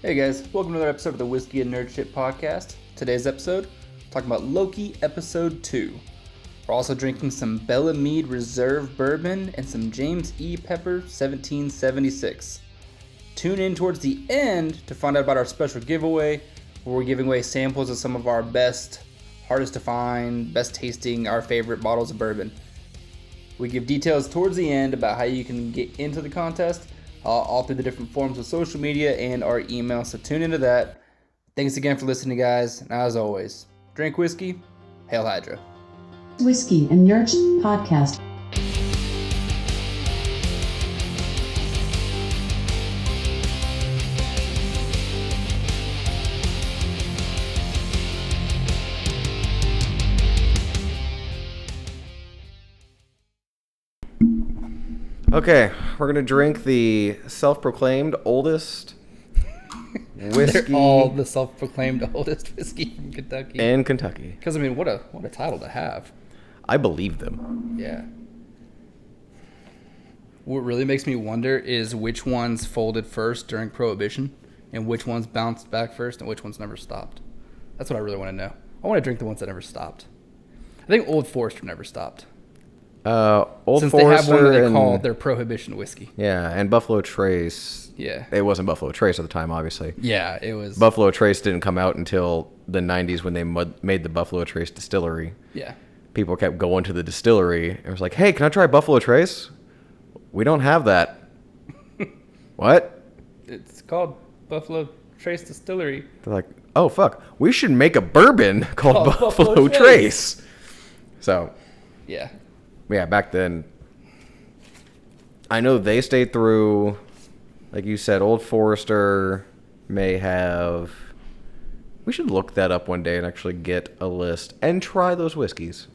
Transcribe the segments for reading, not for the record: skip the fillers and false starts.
Hey guys, welcome to another episode of the Whiskey and Nerd Shit podcast. Today's episode, talking about Loki episode 2. We're also drinking some Belle Meade Reserve Bourbon and some James E. Pepper 1776. Tune in towards the end to find out about our special giveaway, where we're giving away samples of some of our best, hardest to find, best tasting, our favorite bottles of bourbon. We give details towards the end about how you can get into the contest, all through the different forms of social media and our email, so tune into that. Thanks again for listening, guys, and as always, drink whiskey, hail Hydra. Whiskey and Nerd Podcast. Okay, we're gonna drink the self-proclaimed oldest whiskey. They're all the self-proclaimed oldest whiskey from Kentucky. In Kentucky. Because I mean, what a title to have. I believe them. Yeah. What really makes me wonder is which ones folded first during Prohibition, and which ones bounced back first, and which ones never stopped. That's what I really want to know. I want to drink the ones that never stopped. I think Old Forester never stopped. Old Since Forester, they have one that they call their Prohibition whiskey. Yeah, and Buffalo Trace. Yeah. It wasn't Buffalo Trace at the time, obviously. Yeah, it was. Buffalo Trace didn't come out until the 90s when they made the Buffalo Trace distillery. Yeah. People kept going to the distillery. It was like, hey, can I try Buffalo Trace? We don't have that. What? It's called Buffalo Trace Distillery. They're like, oh, fuck. We should make a bourbon called Buffalo Trace. So, Yeah. yeah, back then, I know they stayed through, like you said, Old Forester may have. We should look that up one day and actually get a list and try those whiskeys.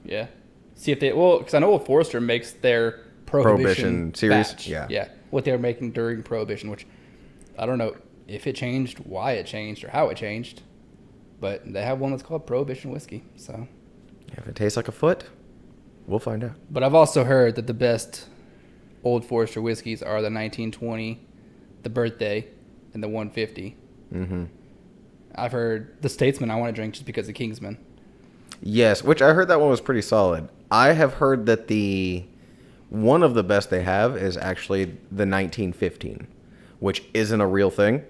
Yeah. See if they, well, because I know Old Forester makes their Prohibition series. batch. Yeah. Yeah. What they were making during Prohibition, which I don't know if it changed, why it changed, or how it changed. But they have one that's called Prohibition whiskey. So. If it tastes like a foot, we'll find out. But I've also heard that the best Old Forester whiskeys are the 1920, the Birthday, and the 150. Mm-hmm. I've heard the Statesman I want to drink just because of Kingsman. Yes, which I heard that one was pretty solid. I have heard that one of the best they have is actually the 1915, which isn't a real thing.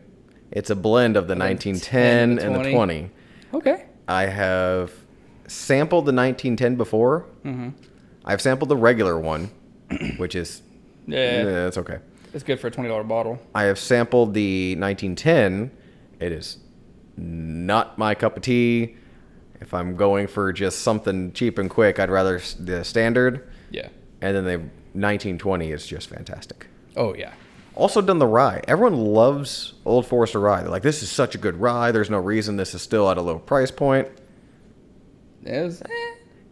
It's a blend of the 1910 and the 20. Okay. I have sampled the 1910 before. Mm-hmm. I've sampled the regular one, which is Yeah. that's okay. It's good for a $20 bottle. I have sampled the 1910. It is not my cup of tea. If I'm going for just something cheap and quick, I'd rather the standard. Yeah. And then the 1920 is just fantastic. Oh, yeah. Also done the rye. Everyone loves Old Forester rye. They're like, this is such a good rye. There's no reason this is still at a low price point. It's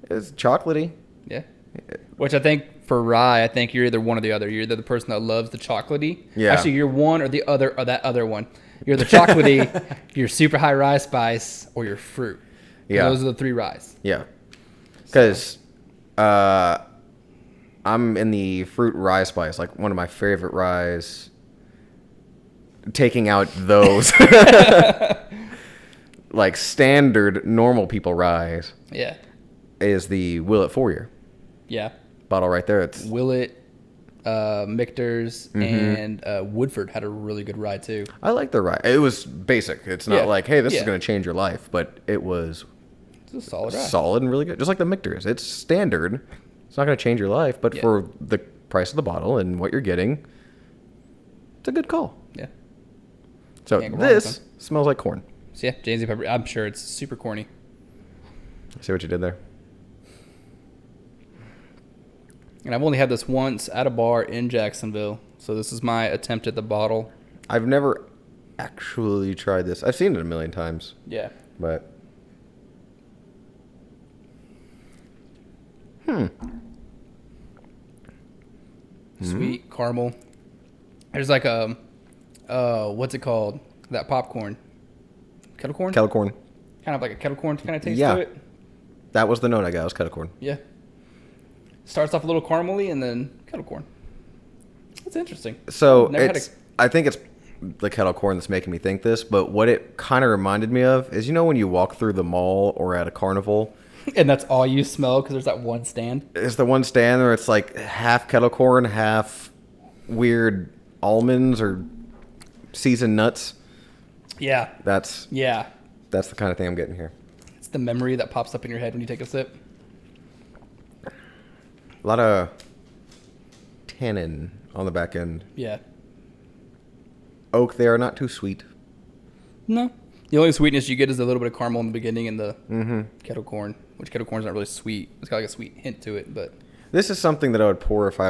chocolatey. Yeah. Which I think for rye, I think you're either one or the other. You're either the person that loves the chocolatey. Yeah. Actually, you're one or the other, or that other one. You're the chocolatey, you're super high rye spice, or you're fruit. Yeah. Those are the three ryes. Yeah. Because I'm in the fruit rye spice, like one of my favorite ryes. Taking out those like standard normal people ryes Yeah. is the Willet 4-year Yeah. bottle right there. It's Willet, Michter's, and Woodford had a really good rye too. I like the rye. It was basic. It's not Yeah. like, hey, this is Yeah. going to change your life, but it was It's a solid rye. solid and really good. Just like the Michter's. It's standard. It's not going to change your life, but Yeah. for the price of the bottle and what you're getting, it's a good call. Yeah. So Can't go wrong with this smells like corn. So yeah, James E. Pepper. I'm sure it's super corny. See what you did there? And I've only had this once at a bar in Jacksonville. So this is my attempt at the bottle. I've never actually tried this. I've seen it a million times, Yeah. but Sweet caramel. There's like a, what's it called? That popcorn. Kettle corn? kettle corn. Kind of like a kettle corn kind of taste Yeah. to it. That was the note I got. Was kettle corn. Yeah. Starts off a little caramely and then kettle corn. That's interesting. So Never had it's. I think it's the kettle corn that's making me think this, but what it kind of reminded me of is, when you walk through the mall or at a carnival, and that's all you smell because there's that one stand. It's the one stand where it's like half kettle corn, half weird almonds or seasoned nuts. Yeah. That's the kind of thing I'm getting here. It's the memory that pops up in your head when you take a sip. A lot of tannin on the back end. Yeah. Oak there, not too sweet. No. The only sweetness you get is a little bit of caramel in the beginning and the kettle corn, which kettle corn's not really sweet. It's got like a sweet hint to it, but... This is something that I would pour if I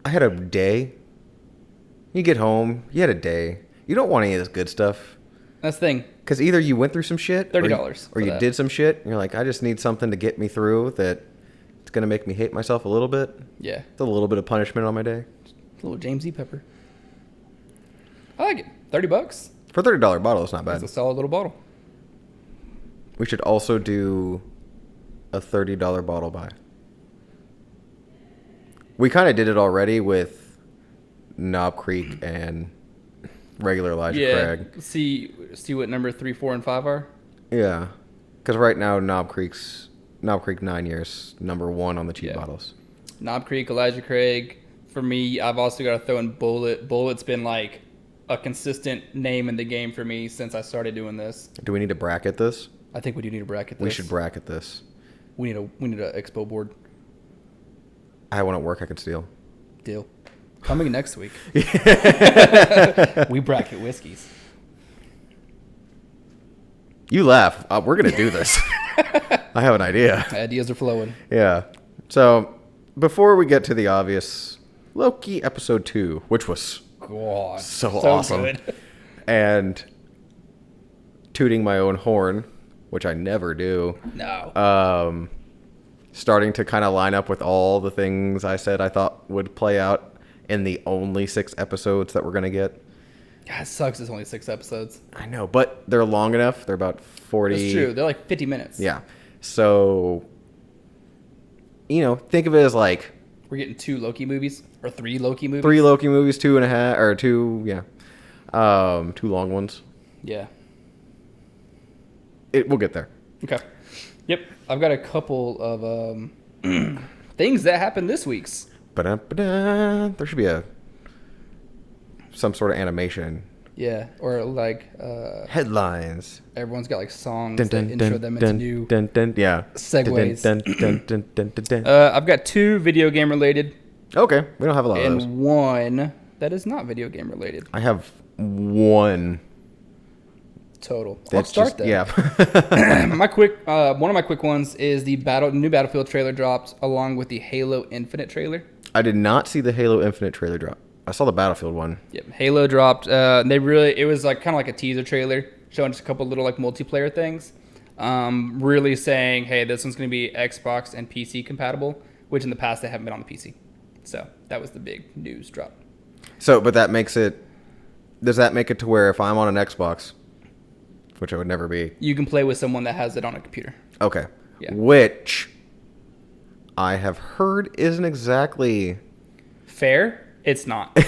had a day. You get home, you had a day. You don't want any of this good stuff. That's the thing. Because either you went through some shit, $30 or you did some shit, and you're like, I just need something to get me through that it's going to make me hate myself a little bit. Yeah. It's a little bit of punishment on my day. A little James E. Pepper. I like it. $30. For a $30 bottle, it's not bad. It's a solid little bottle. We should also do a $30 bottle buy. We kind of did it already with Knob Creek and regular Elijah Craig. See what number 3, 4, and 5 are? Yeah. Because right now, Knob Creek 9 years, number 1 on the cheap bottles. Knob Creek, Elijah Craig. For me, I've also got to throw in Bullet. Bullet's been like a consistent name in the game for me since I started doing this. Do we need to bracket this? I think we do need to bracket this. We should bracket this. We need a expo board. I have one at work I could steal. Deal. Coming next week. We bracket whiskeys. You laugh. We're going to do this. I have an idea. Ideas are flowing. Yeah. So, before we get to the obvious, Loki episode 2, which was so awesome. Good. And tooting my own horn, which I never do. No. Starting to kind of line up with all the things I said I thought would play out in the only 6 episodes that we're going to get. God, it sucks it's only 6 episodes. I know, but they're long enough. They're about 40. That's true. They're like 50 minutes. Yeah. So, think of it as like... We're getting 2 Loki movies? Or 3 Loki movies? 3 Loki movies, 2.5, or 2, yeah. 2 long ones. Yeah. We'll get there. Okay. Yep. I've got a couple of things that happened this week's. There should be some sort of animation. Yeah. Or like... headlines. Everyone's got like songs that intro them into new segues. I've got 2 video game related. Okay. We don't have a lot of those. And 1 that is not video game related. I have 1. Total. I'll start there. Yeah. One of my quick ones is the new Battlefield trailer dropped along with the Halo Infinite trailer. I did not see the Halo Infinite trailer drop. I saw the Battlefield one. Yep. Halo dropped. It was like kind of like a teaser trailer showing just a couple little like multiplayer things. Really saying, hey, this one's going to be Xbox and PC compatible, which in the past they haven't been on the PC. So that was the big news drop. So, but does that make it to where if I'm on an Xbox, which I would never be, you can play with someone that has it on a computer? Okay. Yeah. Which I have heard isn't exactly fair. It's not. And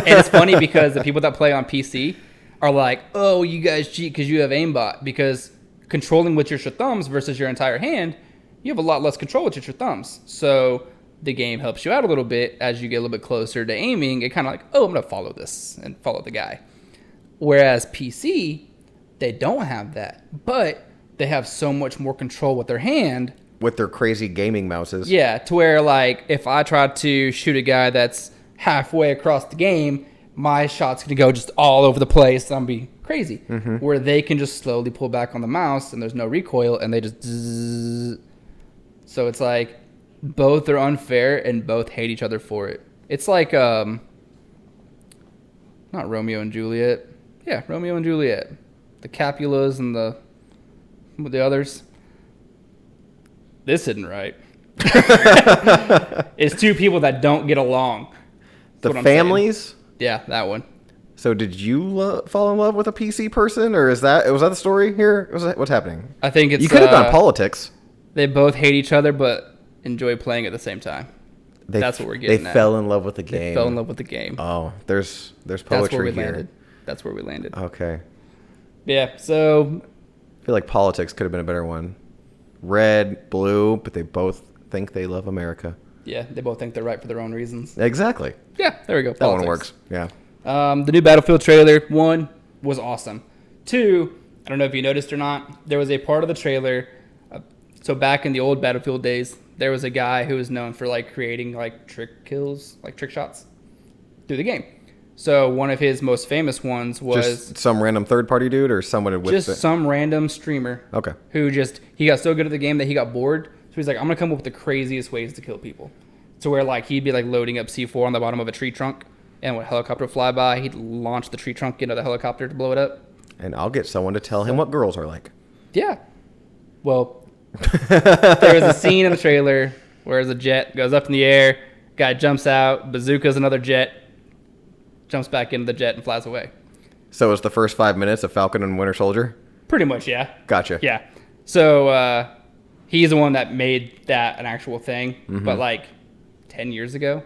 it's funny because the people that play on PC are like, oh, you guys cheat because you have aimbot. Because controlling with just your thumbs versus your entire hand, you have a lot less control with just your thumbs. So the game helps you out a little bit as you get a little bit closer to aiming. It kind of like, oh, I'm going to follow this and follow the guy. Whereas PC, they don't have that. But they have so much more control with their hand. With their crazy gaming mouses. Yeah, to where like if I try to shoot a guy that's halfway across the game, my shot's gonna go just all over the place and I'm gonna be crazy. Mm-hmm. Where they can just slowly pull back on the mouse and there's no recoil and they just zzz. So it's like both are unfair and both hate each other for it. It's like not Romeo and Juliet. Yeah, Romeo and Juliet. The Capulas and the others. This isn't right. It's 2 people that don't get along. The families? Yeah, that one. So did you fall in love with a PC person, or was that the story here? What's happening? I think it's... You could have gone politics. They both hate each other, but enjoy playing at the same time. That's what we're getting They at. fell in love with the game. They fell in love with the game. Oh, there's That's where poetry we here. landed. That's where we landed. Okay. Yeah, so... I feel like politics could have been a better one. Red, blue, but they both think they love America. Yeah, they both think they're right for their own reasons. Exactly. Yeah, there we go. That one works. Yeah. The new Battlefield trailer, 1, was awesome. 2, I don't know if you noticed or not, there was a part of the trailer. So back in the old Battlefield days, there was a guy who was known for like creating like trick kills, like trick shots through the game. So one of his most famous ones was Just some random third-party dude or someone with just some random streamer. Okay. Who he got so good at the game that he got bored. So he's like, I'm gonna come up with the craziest ways to kill people. To where like he'd be like loading up C4 on the bottom of a tree trunk, and when a helicopter would fly by, he'd launch the tree trunk into the helicopter to blow it up. And I'll get someone to tell him what girls are like. Yeah. Well, there was a scene in the trailer where a jet goes up in the air, guy jumps out, bazookas another jet, jumps back into the jet and flies away. So it's the first 5 minutes of Falcon and Winter Soldier? Pretty much, yeah. Gotcha. Yeah. So he's the one that made that an actual thing, but like 10 years ago.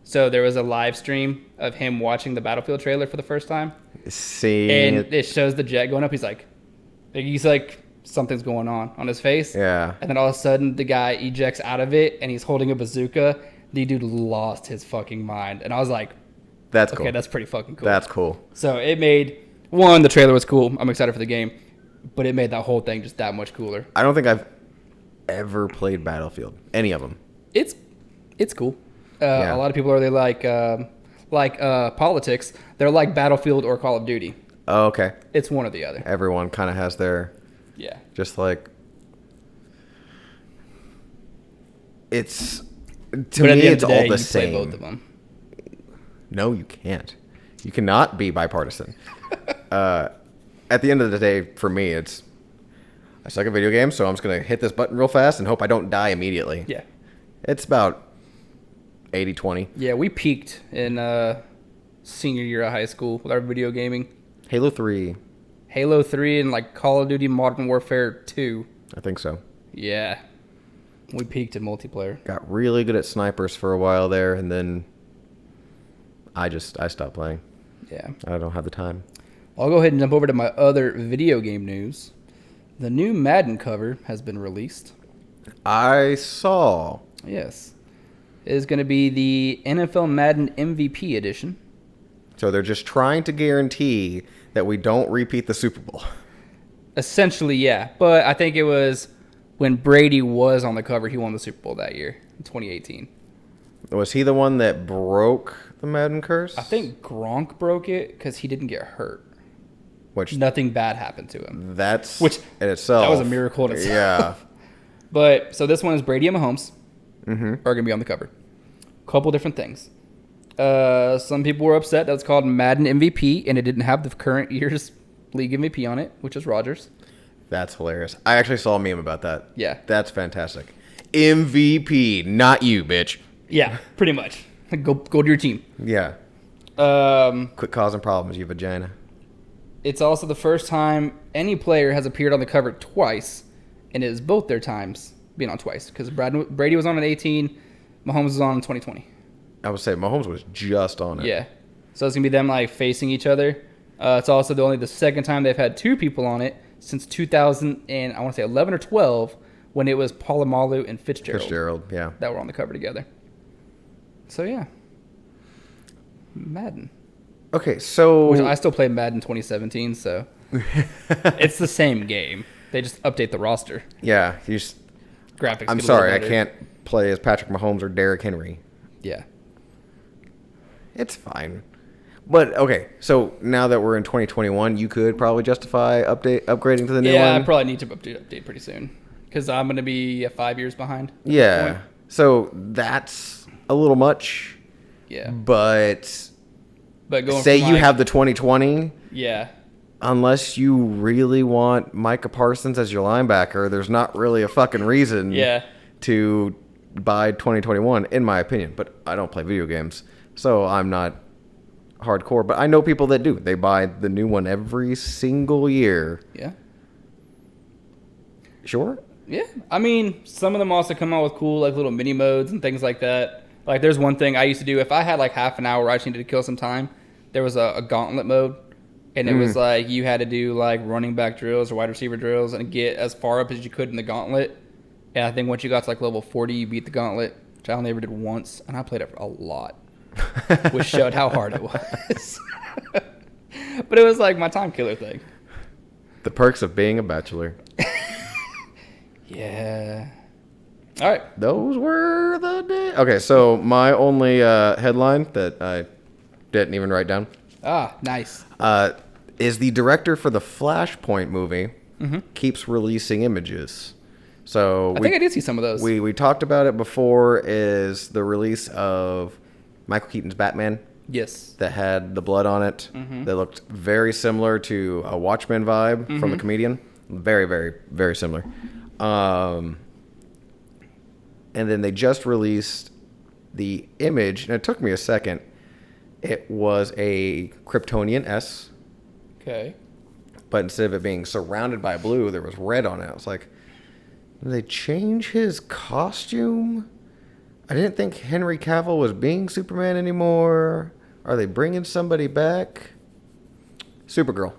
So there was a live stream of him watching the Battlefield trailer for the first time. Seeing And it shows the jet going up. He's like, something's going on his face. Yeah. And then all of a sudden, the guy ejects out of it, and he's holding a bazooka. The dude lost his fucking mind. And I was like, That's cool. okay, that's pretty fucking cool. That's cool. So it made, the trailer was cool. I'm excited for the game. But it made that whole thing just that much cooler. I don't think I've ever played Battlefield. Any of them. It's cool. Yeah. A lot of people are like politics. They're like Battlefield or Call of Duty. Oh, okay. It's one or the other. Everyone kind of has their... Yeah. Just like... It's... To me, it's all the same. Play both of them. No, you can't. You cannot be bipartisan. At the end of the day, for me, it's... I suck at video games, so I'm just going to hit this button real fast and hope I don't die immediately. Yeah. It's about 80-20. Yeah, we peaked in senior year of high school with our video gaming. Halo 3. Halo 3 and like Call of Duty Modern Warfare 2. I think so. Yeah. We peaked in multiplayer. Got really good at snipers for a while there, and then I stopped playing. Yeah. I don't have the time. I'll go ahead and jump over to my other video game news. The new Madden cover has been released. I saw. Yes. It is going to be the NFL Madden MVP edition. So they're just trying to guarantee that we don't repeat the Super Bowl. Essentially, yeah. But I think it was when Brady was on the cover, he won the Super Bowl that year, in 2018. Was he the one that broke the Madden curse? I think Gronk broke it because he didn't get hurt. Which nothing bad happened to him. Which in itself. That was a miracle in itself. Yeah. But, so this one is Brady and Mahomes Mm-hmm. are going to be on the cover. Couple different things. Some people were upset that it's called Madden MVP, and it didn't have the current year's league MVP on it, which is Rodgers. That's hilarious. I actually saw a meme about that. Yeah. That's fantastic. MVP, not you, bitch. Yeah, pretty much. Go to your team. Yeah. Quit causing problems, you vagina. It's also the first time any player has appeared on the cover twice, and it is both their times being on twice. Because Brady was on in 18, Mahomes was on in 2020. I would say Mahomes was just on it. Yeah. So it's going to be them like facing each other. It's also only the second time they've had two people on it since 2000 and I want to say 11 or 12 when it was Polamalu and Fitzgerald. Yeah. That were on the cover together. So yeah. Madden. Okay, so... Which I still play Madden 2017, so it's the same game. They just update the roster. Yeah, you just... Graphics. I'm sorry, I can't play as Patrick Mahomes or Derrick Henry. Yeah. It's fine. But, okay, so now that we're in 2021, you could probably justify upgrading to the new one? Yeah, I probably need to update pretty soon. Because I'm going to be 5 years behind. Yeah. So that's a little much. Yeah. But going say from you have the 2020. Yeah. Unless you really want Micah Parsons as your linebacker, there's not really a fucking reason to buy 2021, in my opinion. But I don't play video games, so I'm not hardcore. But I know people that do. They buy the new one every single year. Yeah. Sure? Yeah. I mean, some of them also come out with cool like little mini modes and things like that. Like, there's one thing I used to do. If I had, like, half an hour I just needed to kill some time, there was a gauntlet mode. And it was, like, you had to do, like, running back drills or wide receiver drills and get as far up as you could in the gauntlet. And I think once you got to, like, level 40, you beat the gauntlet, which I only ever did once. And I played it a lot, which showed how hard it was. But it was, like, my time killer thing. The perks of being a bachelor. Yeah. All right. Those were the days. Okay, so my only headline that I didn't even write down. Ah, nice. Is the director for the Flashpoint movie keeps releasing images. So I think I did see some of those. We talked about it before. Is the release of Michael Keaton's Batman? Yes. That had the blood on it. That looked very similar to a Watchmen vibe from the comedian. Very, very, very similar. And then they just released the image, and it took me a second. It was a Kryptonian S. Okay. But instead of it being surrounded by blue, there was red on it. I was like, did they change his costume? I didn't think Henry Cavill was being Superman anymore. Are they bringing somebody back? Supergirl.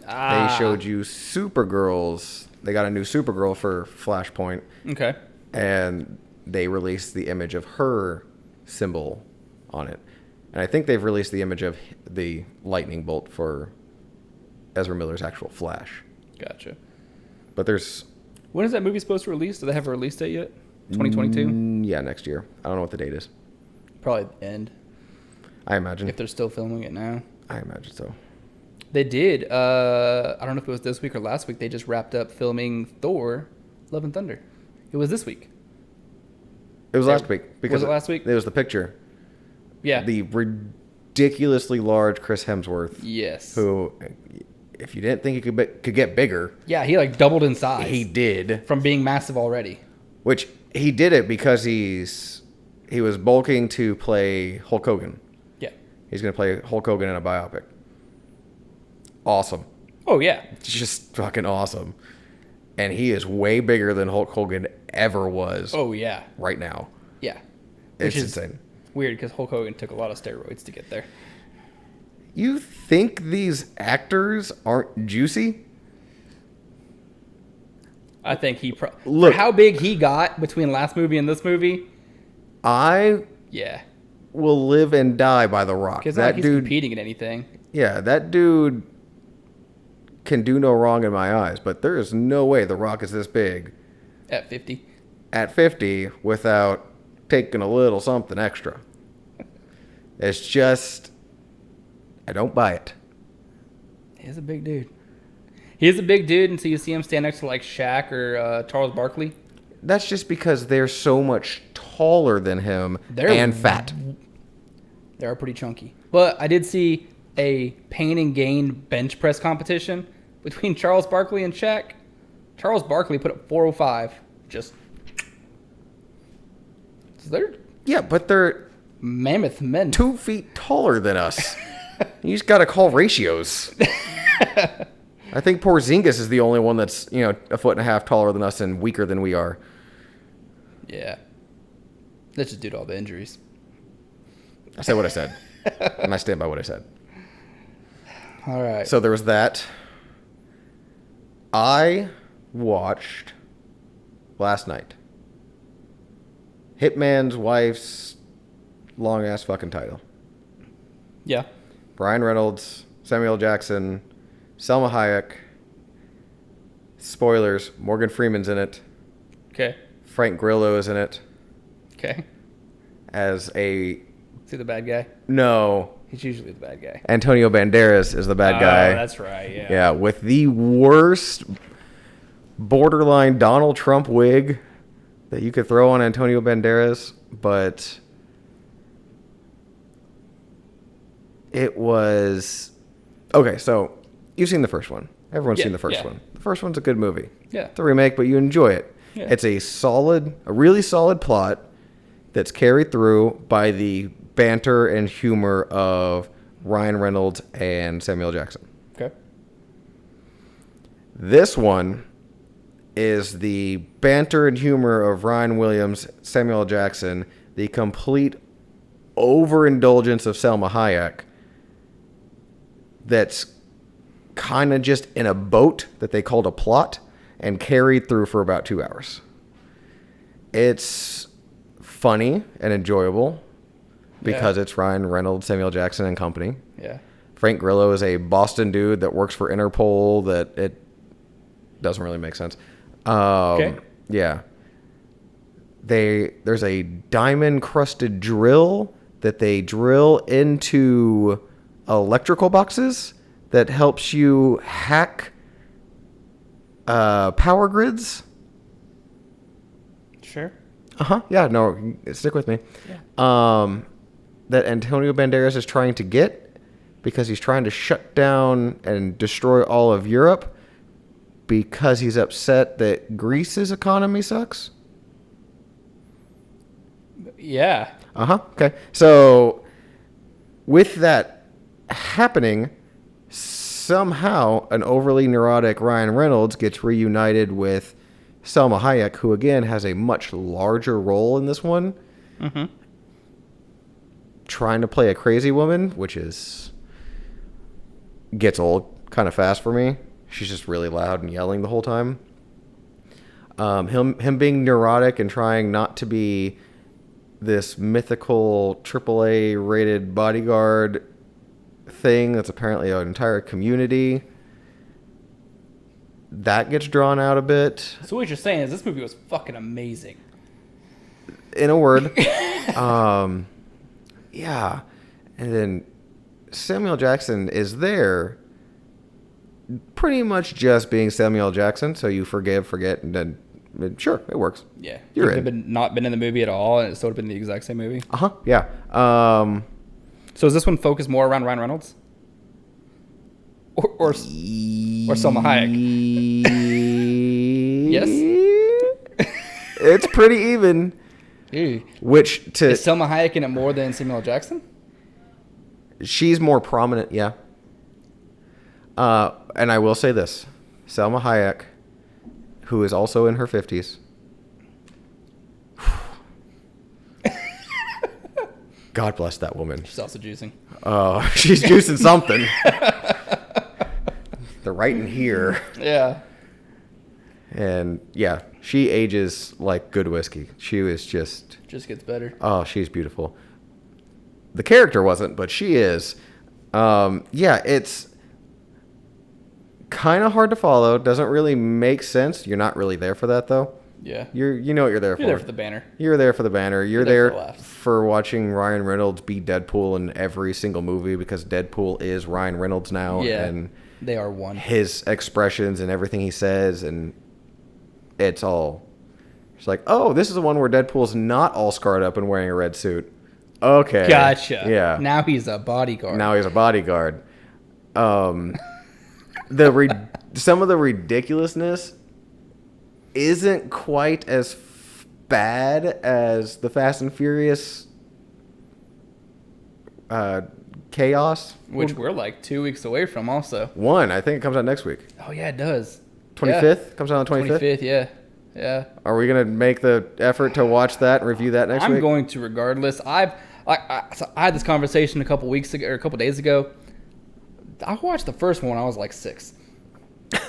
They showed you Supergirl's. They got a new Supergirl for Flashpoint. Okay. And they released the image of her symbol on it. And I think they've released the image of the lightning bolt for Ezra Miller's actual Flash. Gotcha. But there's... When is that movie supposed to release? Do they have a release date yet? 2022? Yeah, next year. I don't know what the date is. Probably the end. I imagine. If they're still filming it now. I imagine so. They did. I don't know if it was this week or last week. They just wrapped up filming Thor, Love and Thunder. It was this week. It was last week. Was it last week? It was the picture. Yeah. The ridiculously large Chris Hemsworth. Yes. Who, if you didn't think he could get bigger. Yeah, he like doubled in size. He did. From being massive already. Which, he did it because he was bulking to play Hulk Hogan. Yeah. He's going to play Hulk Hogan in a biopic. Awesome. Oh, yeah. Just fucking awesome. And he is way bigger than Hulk Hogan ever was. Oh, yeah. Right now. Yeah. It's Which is insane. Weird because Hulk Hogan took a lot of steroids to get there. You think these actors aren't juicy? I think he... Look. For how big he got between last movie and this movie... I will live and die by The Rock. Because that dude competing in anything. Yeah, that dude can do no wrong in my eyes, but there is no way The Rock is this big. At 50. At 50 without taking a little something extra. It's just, I don't buy it. He's a big dude. He's a big dude until you see him stand next to like Shaq or Charles Barkley. That's just because they're so much taller than him and fat. They are pretty chunky. But I did see a pain and gain bench press competition between Charles Barkley and Shaq. Charles Barkley put up 405. Just. But they're mammoth men. 2 feet taller than us. You just got to call ratios. I think Porzingis is the only one that's, a foot and a half taller than us and weaker than we are. Yeah. That's just due to all the injuries. I said what I said. And I stand by what I said. All right. So there was that. I watched last night Hitman's Wife's long-ass fucking title. Yeah. Ryan Reynolds, Samuel Jackson, Selma Hayek. Spoilers, Morgan Freeman's in it. Okay. Frank Grillo is in it. Okay. As a... Is he the bad guy? No. He's usually the bad guy. Antonio Banderas is the bad guy. Oh, that's right, yeah. Yeah, with the worst borderline Donald Trump wig that you could throw on Antonio Banderas, but it was... Okay, so you've seen the first one. Everyone's seen the first one. The first one's a good movie. Yeah. It's a remake, but you enjoy it. Yeah. It's a really solid plot that's carried through by the banter and humor of Ryan Reynolds and Samuel Jackson. Okay. This one is the banter and humor of Ryan Williams, Samuel Jackson, the complete overindulgence of Selma Hayek that's kind of just in a boat that they called a plot and carried through for about 2 hours. It's funny and enjoyable because it's Ryan Reynolds, Samuel Jackson, and company. Yeah. Frank Grillo is a Boston dude that works for Interpol. That it doesn't really make sense. Okay. Yeah. There's a diamond-crusted drill that they drill into electrical boxes that helps you hack power grids. Sure. Yeah, no, stick with me. Yeah. That Antonio Banderas is trying to get because he's trying to shut down and destroy all of Europe because he's upset that Greece's economy sucks. Yeah. Okay. So with that happening, somehow an overly neurotic Ryan Reynolds gets reunited with Selma Hayek, who again has a much larger role in this one. Mm-hmm. Trying to play a crazy woman, which gets old kind of fast for me. She's just really loud and yelling the whole time. Him being neurotic and trying not to be this mythical AAA rated bodyguard thing that's apparently an entire community. That gets drawn out a bit. So what you're saying is this movie was fucking amazing. In a word. Yeah. And then Samuel Jackson is there pretty much just being Samuel Jackson, so you forget, and then sure, it works. Yeah. You're He could have not been in the movie at all, and it still would have been the exact same movie. Yeah. So is this one focused more around Ryan Reynolds? Or Selma Hayek? Yes? It's pretty even. Ew. Is Selma Hayek in it more than Samuel Jackson? She's more prominent, yeah. And I will say this. Selma Hayek, who is also in her 50s. God bless that woman. She's also juicing. Oh, she's juicing something. They're right in here. Yeah. And yeah, she ages like good whiskey. She was just gets better. Oh, she's beautiful. The character wasn't, but she is. Yeah, it's kind of hard to follow. Doesn't really make sense. You're not really there for that, though. Yeah. You know what you're there for. You're there for the banner. You're there for the banner. You're there there for the laughs. for watching Ryan Reynolds be Deadpool in every single movie because Deadpool is Ryan Reynolds now. Yeah. And they are one. his expressions and everything he says, and it's all. It's like, oh, this is the one where Deadpool's not all scarred up and wearing a red suit. Okay. Gotcha. Yeah. Now he's a bodyguard. Now he's a bodyguard. Some of the ridiculousness isn't quite as bad as the Fast and Furious chaos. Which we're like 2 weeks away from also. One, I think it comes out next week. Oh, yeah, it does. 25th? Comes out on 25th? 25th, yeah. Yeah. Are we going to make the effort to watch that and review that next week? I'm going to regardless. I had this conversation a couple days ago. I watched the first one when I was like 6.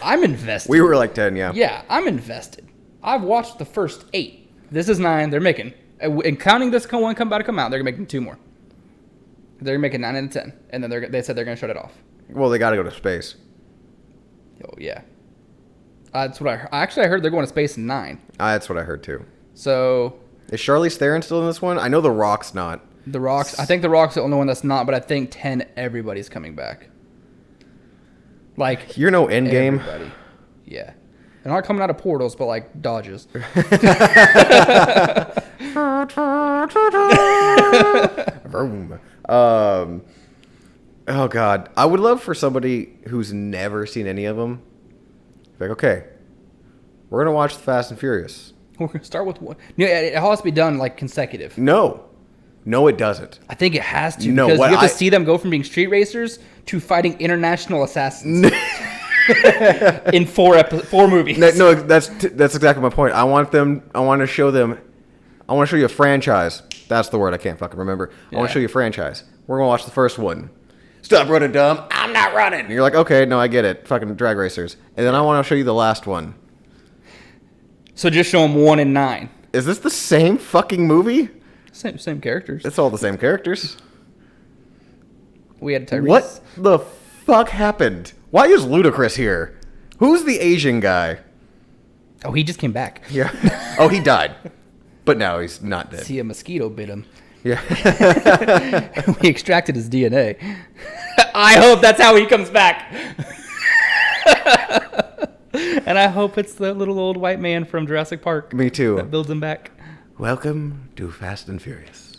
I'm invested. We were like 10, yeah. Yeah, I'm invested. I've watched the first 8. This is 9. They're making, and counting this one about to come out, they're making 2 more. They're making 9 and 10, and then they said they're going to shut it off. Well, they got to go to space. Oh yeah, that's what I heard. They're going to space in 9. That's what I heard too. So is Charlize Theron still in this one? I know The Rock's not. The Rock's. I think The Rock's the only one that's not, but I think 10. Everybody's coming back. Like you're no Endgame. Everybody. Yeah, they're not coming out of portals, but like dodges. Vroom. Oh God, I would love for somebody who's never seen any of them. Like, okay, we're gonna watch the Fast and Furious. We're gonna start with one. Yeah, it has to be done like consecutive. No, it doesn't. I think it has to No, because what you have to see them go from being street racers to fighting international assassins in 4 movies. No, that's exactly my point. I want to show you a franchise. That's the word I can't fucking remember. I want Yeah. to show you a franchise. We're going to watch the first one. Stop running, dumb. I'm not running. And you're like, okay, no, I get it. Fucking drag racers. And then I want to show you the last one. So just show them 1 and 9. Is this the same fucking movie? Same characters. It's all the same characters. We had Tyrese. What the fuck happened? Why is Ludacris here? Who's the Asian guy? Oh, he just came back. Yeah. Oh, he died. But now he's not dead. See, a mosquito bit him. Yeah. We extracted his DNA. I hope that's how he comes back. And I hope it's the little old white man from Jurassic Park. Me too. That builds him back. Welcome to Fast and Furious.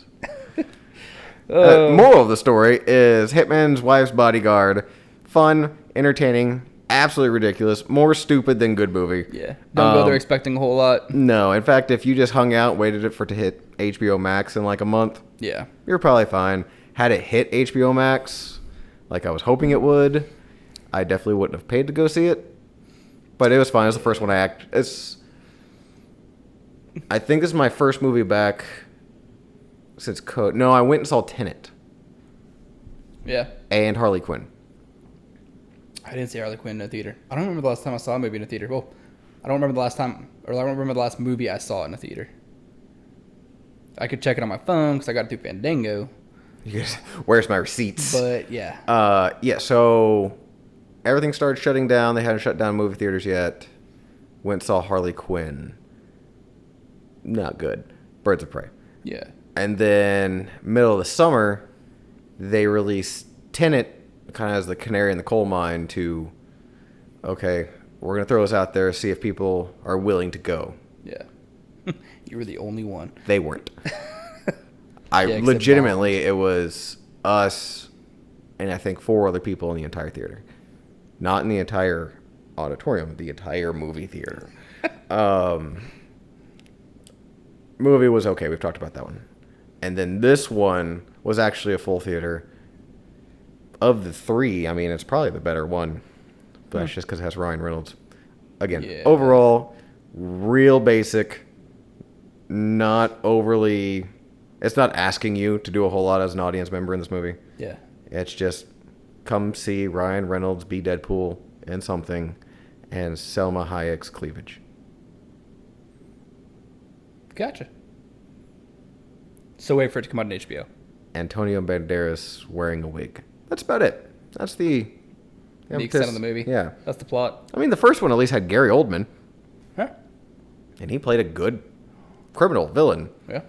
Moral of the story is Hitman's wife's bodyguard. Fun, entertaining, absolutely ridiculous. More stupid than good movie. Yeah. Don't go there expecting a whole lot. No, in fact, if you just hung out, waited for it to hit HBO Max in like a month, Yeah. you're probably fine. Had it hit HBO Max, like I was hoping it would, I definitely wouldn't have paid to go see it. But it was fine. It was the first one I think this is my first movie back since Code. No, I went and saw Tenet Yeah. and Harley Quinn. I didn't see Harley Quinn in a theater. I don't remember the last time I saw a movie in a theater. Well, I don't remember the last movie I saw in a theater. I could check it on my phone because I got it through Fandango. Where's my receipts? But yeah. Yeah, so everything started shutting down. They hadn't shut down movie theaters yet. Went and saw Harley Quinn. Not good. Birds of Prey. Yeah. And then middle of the summer, they released Tenet kind of as the canary in the coal mine to, okay, we're going to throw this out there, see if people are willing to go. Yeah. You were the only one. They weren't. Yeah, except Legitimately, it was us and I think 4 other people in the entire theater. Not in the entire auditorium, the entire movie theater. Movie was okay. We've talked about that one. And then this one was actually a full theater. Of the 3, I mean, it's probably the better one. But that's just because it has Ryan Reynolds. Again, Yeah. overall, real basic. Not overly... It's not asking you to do a whole lot as an audience member in this movie. Yeah. It's just come see Ryan Reynolds be Deadpool in something and Selma Hayek's cleavage. Gotcha. So wait for it to come out on HBO. Antonio Banderas wearing a wig. That's about it. That's the extent of the movie. Yeah. That's the plot. I mean, the first one at least had Gary Oldman, Huh? and he played a good criminal villain. Yeah.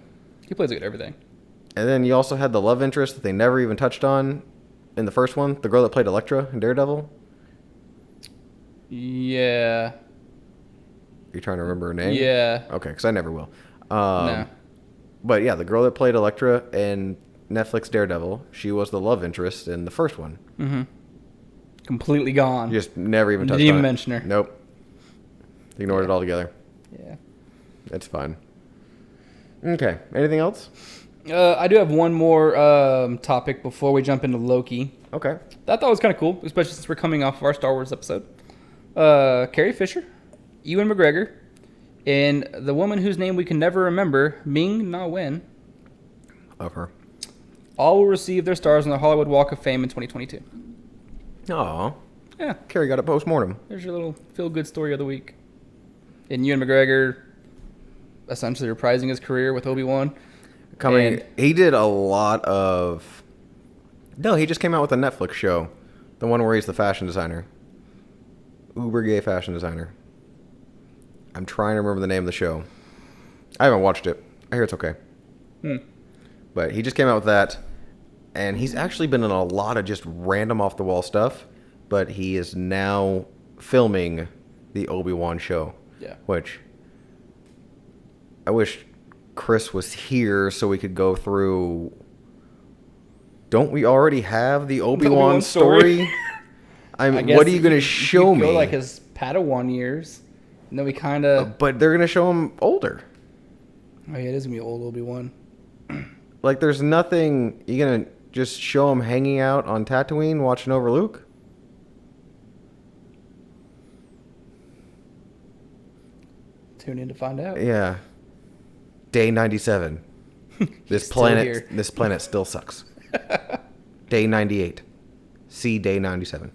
He plays good at everything. And then you also had the love interest that they never even touched on in the first one, the girl that played Elektra in Daredevil. Yeah. You're trying to remember her name? Yeah. Okay, because I never will. No. But yeah, the girl that played Elektra in Netflix Daredevil, she was the love interest in the first one. Mm-hmm. Completely gone. You just never even touched Didn't even on it. mention her. Nope. Ignored it altogether. Yeah. It's fine. Okay. Anything else? I do have one more topic before we jump into Loki. Okay. That I thought was kind of cool, especially since we're coming off of our Star Wars episode. Carrie Fisher, Ewan McGregor, and the woman whose name we can never remember, Ming-Na Wen, Of her. all will receive their stars on the Hollywood Walk of Fame in 2022. Aw. Yeah, Carrie got a postmortem. there's your little feel-good story of the week. And Ewan McGregor essentially reprising his career with Obi-Wan. He did a lot of... No, he just came out with a Netflix show. The one where he's the fashion designer. Uber gay fashion designer. I'm trying to remember the name of the show. I haven't watched it. I hear it's okay. But he just came out with that. And he's actually been in a lot of just random off-the-wall stuff. But he is now filming the Obi-Wan show. Yeah. Which... I wish Chris was here so we could go through... Don't we already have the Obi-Wan story? I guess what are you going to show me? Go like his Padawan years. And then we kind of... But they're going to show him older. Oh, yeah, it is going to be old Obi-Wan. Like, there's nothing... You going to just show him hanging out on Tatooine watching over Luke? Tune in to find out. Yeah. Day 97. This Still planet, here. this planet still sucks. Day 98. See day 97.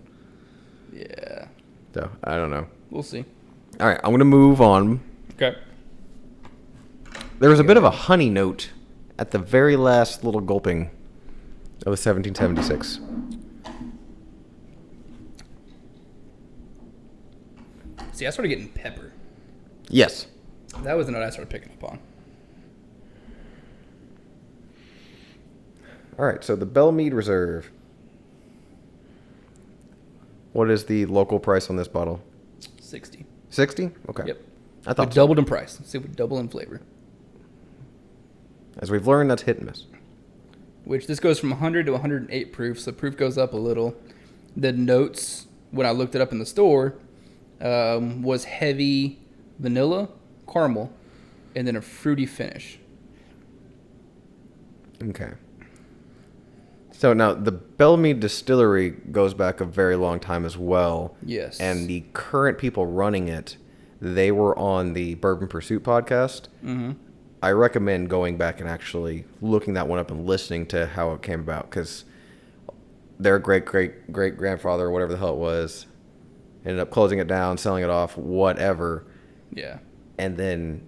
Yeah. So, I don't know. We'll see. All right, I'm going to move on. Okay. There was a bit of a honey note at the very last little gulping of the 1776. See, I started getting pepper. Yes. That was the note I started picking up on. All right, so the Belle Meade Reserve. What is the local price on this bottle? 60. 60? Okay. Yep. I It thought so. doubled in price. See, it double in flavor. As we've learned, that's hit and miss. Which this goes from 100 to 108 proof, so proof goes up a little. The notes, when I looked it up in the store, was heavy vanilla, caramel, and then a fruity finish. Okay. So now the Belle Meade Distillery goes back a very long time as well. Yes. And the current people running it, they were on the Bourbon Pursuit podcast. Mm-hmm. I recommend going back and actually looking that one up and listening to how it came about, because their great-great-great-grandfather, or whatever the hell it was, ended up closing it down, selling it off, whatever. Yeah. And then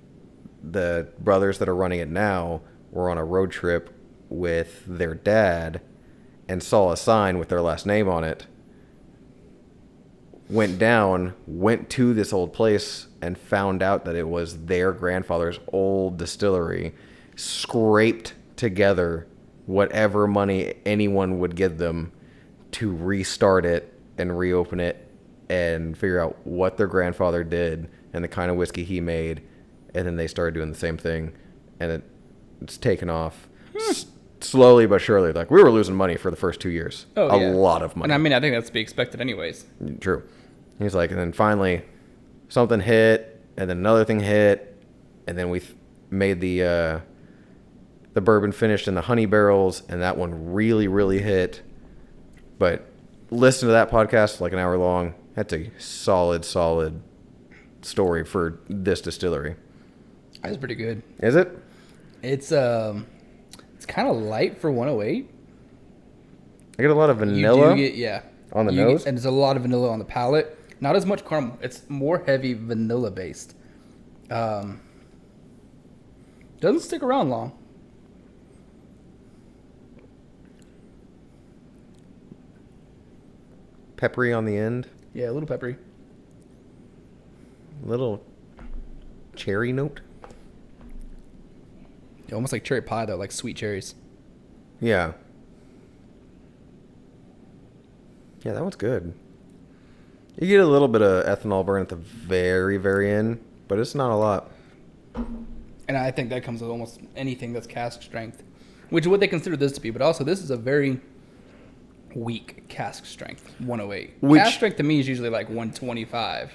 the brothers that are running it now were on a road trip with their dad and saw a sign with their last name on it. Went to this old place and found out that it was their grandfather's old distillery, scraped together whatever money anyone would give them to restart it and reopen it and figure out what their grandfather did and the kind of whiskey he made. And then they started doing the same thing, and it's taken off slowly but surely. Like, we were losing money for the first 2 years. Oh, a yeah. lot of money. And I mean, I think that's to be expected anyways. True. He's like, and then finally something hit, and then another thing hit, and then we made the bourbon finished in the honey barrels, and that one really, really hit. But listen to that podcast, like an hour long. That's a solid story for this distillery. That's pretty good. Is it? It's kind of light for 108. I get a lot of vanilla. You do get, on the nose? And there's a lot of vanilla on the palate. Not as much caramel. It's more heavy vanilla based. Doesn't stick around long. Peppery on the end. Yeah, a little peppery. Little cherry note. Yeah, almost like cherry pie though, like sweet cherries. Yeah. Yeah, that one's good. You get a little bit of ethanol burn at the very, very end, but it's not a lot. And I think that comes with almost anything that's cask strength, which is what they consider this to be. But also, this is a very weak cask strength, 108. Cask strength to me is usually like 125.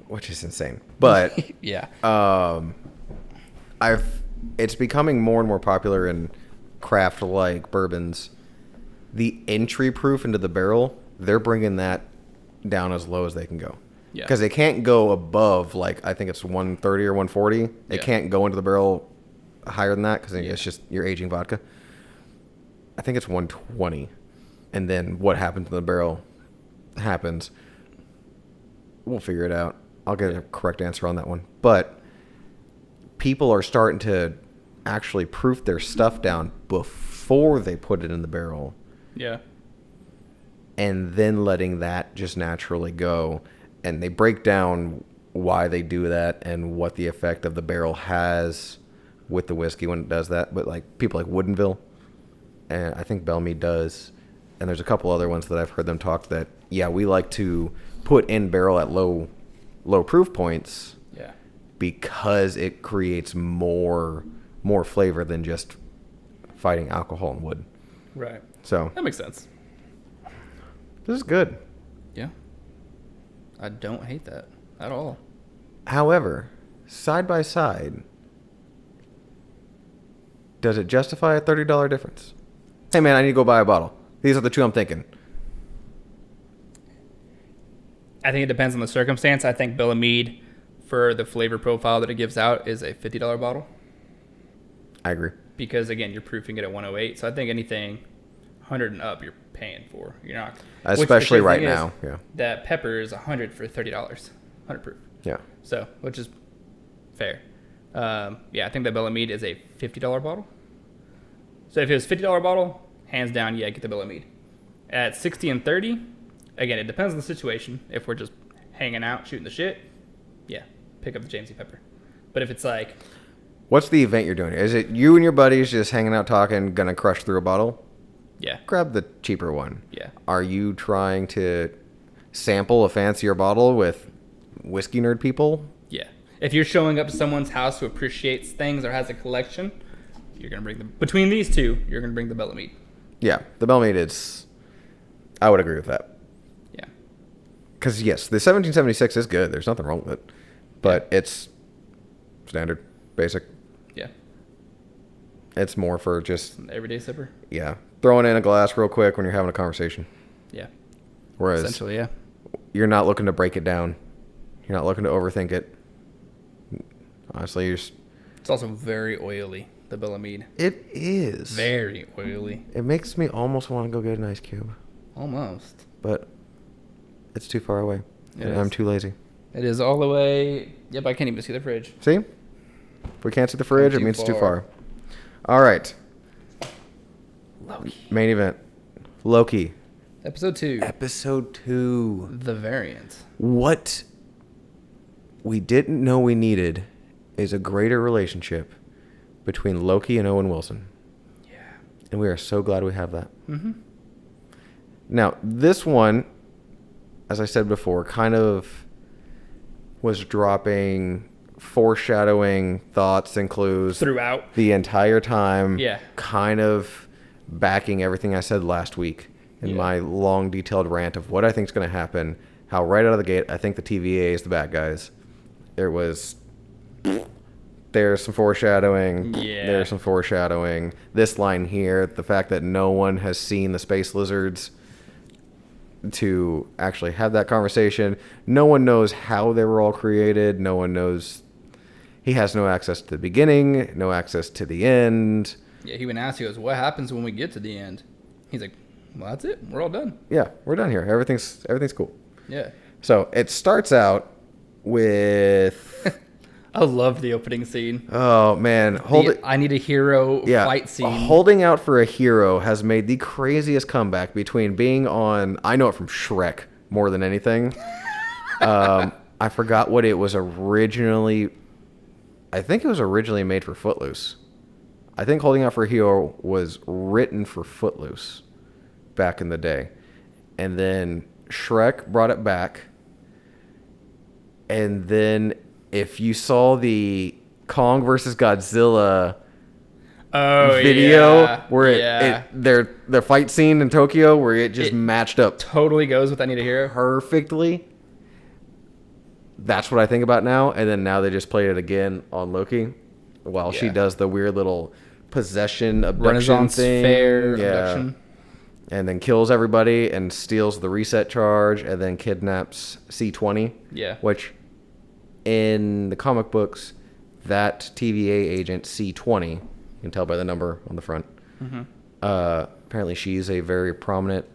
Which is insane. But yeah. It's becoming more and more popular in craft-like bourbons. The entry proof into the barrel, they're bringing that down as low as they can go. Yeah. Because they can't go above, like, I think it's 130 or 140. They can't go into the barrel higher than that because it's just you're aging vodka. I think it's 120. And then what happens in the barrel happens. We'll figure it out. I'll get a correct answer on that one. But people are starting to actually proof their stuff down before they put it in the barrel. Yeah. And then letting that just naturally go. And they break down why they do that and what the effect of the barrel has with the whiskey when it does that. But like people like Woodinville, and I think Belle Meade does, and there's a couple other ones that I've heard them talk that, yeah, we like to put in barrel at low proof points. Yeah. Because it creates more flavor than just fighting alcohol and wood. Right. So that makes sense. This is good. Yeah. I don't hate that at all. However, side by side, does it justify a $30 difference? Hey man, I need to go buy a bottle. These are the two I'm thinking. I think it depends on the circumstance. I think Belle Meade, for the flavor profile that it gives out, is a $50 bottle. I agree. because again, you're proofing it at 108. So I think anything 100 and up, you're paying for. You're not, especially right now. Yeah, that pepper is 100 for $30, 100 proof. Yeah. So which is fair. Yeah, I think that Belle Meade is a $50 bottle. So if it was $50 bottle, hands down, yeah, get the Belle Meade. At 60 and 30, again, it depends on the situation. If we're just hanging out, shooting the shit, yeah, pick up the James E. Pepper. But if it's like... What's the event you're doing? Is it you and your buddies just hanging out talking, gonna crush through a bottle? Yeah. Grab the cheaper one. Yeah. Are you trying to sample a fancier bottle with whiskey nerd people? Yeah. If you're showing up to someone's house who appreciates things or has a collection, you're gonna bring them... Between these two, you're gonna bring the Belle Meade. Yeah, the Belle Meade is... I would agree with that. Yeah. Because, yes, the 1776 is good. There's nothing wrong with it. But it's standard, basic. Yeah. It's more for just... An everyday sipper. Yeah. Throwing in a glass real quick when you're having a conversation. Yeah. Whereas... Essentially, yeah. You're not looking to break it down. You're not looking to overthink it. Honestly, you're just... It's also very oily, the Belle Meade. It is. Very oily. It makes me almost want to go get an ice cube. Almost. But it's too far away. It And is. I'm too lazy. It is all the way... Yep, I can't even see the fridge. See? If we can't see the fridge, it Too means it's too far. far. All right. Loki. Main event. Loki. Episode 2. Episode 2. The Variant. What we didn't know we needed is a greater relationship between Loki and Owen Wilson. Yeah. And we are so glad we have that. Mm-hmm. Now, this one, as I said before, kind of was dropping foreshadowing thoughts and clues Throughout. the entire time. Yeah. Kind of backing everything I said last week in my long, detailed rant of what I think is going to happen. How right out of the gate, I think the TVA is the bad guys. There's some foreshadowing. Yeah. There's some foreshadowing. This line here, the fact that no one has seen the space lizards to actually have that conversation. No one knows how they were all created. No one knows. He has no access to the beginning, no access to the end. Yeah, he even asked, he goes, what happens when we get to the end? He's like, well, that's it. We're all done. Yeah, we're done here. Everything's cool. Yeah. So it starts out with... I love the opening scene. Oh, man. I need a hero fight scene. Holding out for a hero has made the craziest comeback between being on... I know it from Shrek more than anything. I forgot what it was originally... I think it was originally made for Footloose. I think Holding Out for a Hero was written for Footloose back in the day. And then Shrek brought it back. And then if you saw the Kong versus Godzilla video where their fight scene in Tokyo where it just matched up totally goes with I Need a Hero perfectly. That's what I think about now. And then now they just played it again on Loki while she does the weird little possession abduction Renaissance thing. fair abduction. And then kills everybody and steals the reset charge and then kidnaps C-20. Yeah. Which in the comic books, that TVA agent C-20, you can tell by the number on the front. Mm-hmm. Apparently she's a very prominent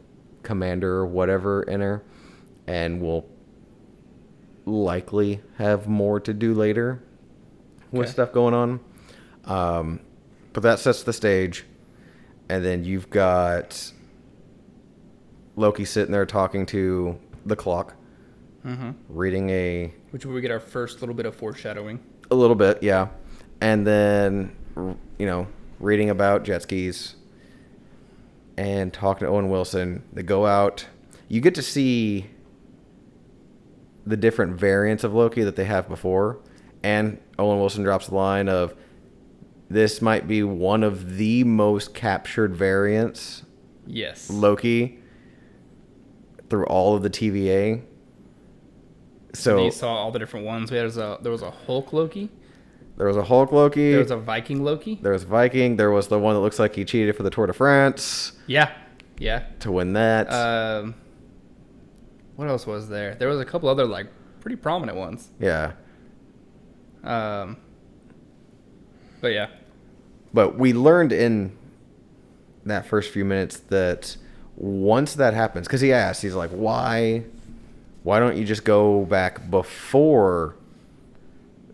commander or whatever in her and will likely have more to do later with stuff going on. But that sets the stage. And then you've got Loki sitting there talking to the clock, reading which we get our first little bit of foreshadowing. a little bit, yeah. And then, reading about jet skis and talking to Owen Wilson. They go out. You get to see the different variants of Loki that they have before. And Owen Wilson drops the line of, this might be one of the most captured variants. Yes. Loki through all of the TVA. So you saw all the different ones. There was a Hulk Loki. There was a Hulk Loki. There was a Viking Loki. There was Viking. There was the one that looks like he cheated for the Tour de France. Yeah. Yeah. To win that. What else was there? There was a couple other pretty prominent ones. Yeah. But yeah. But we learned in that first few minutes that once that happens, because he asked, he's like, why don't you just go back before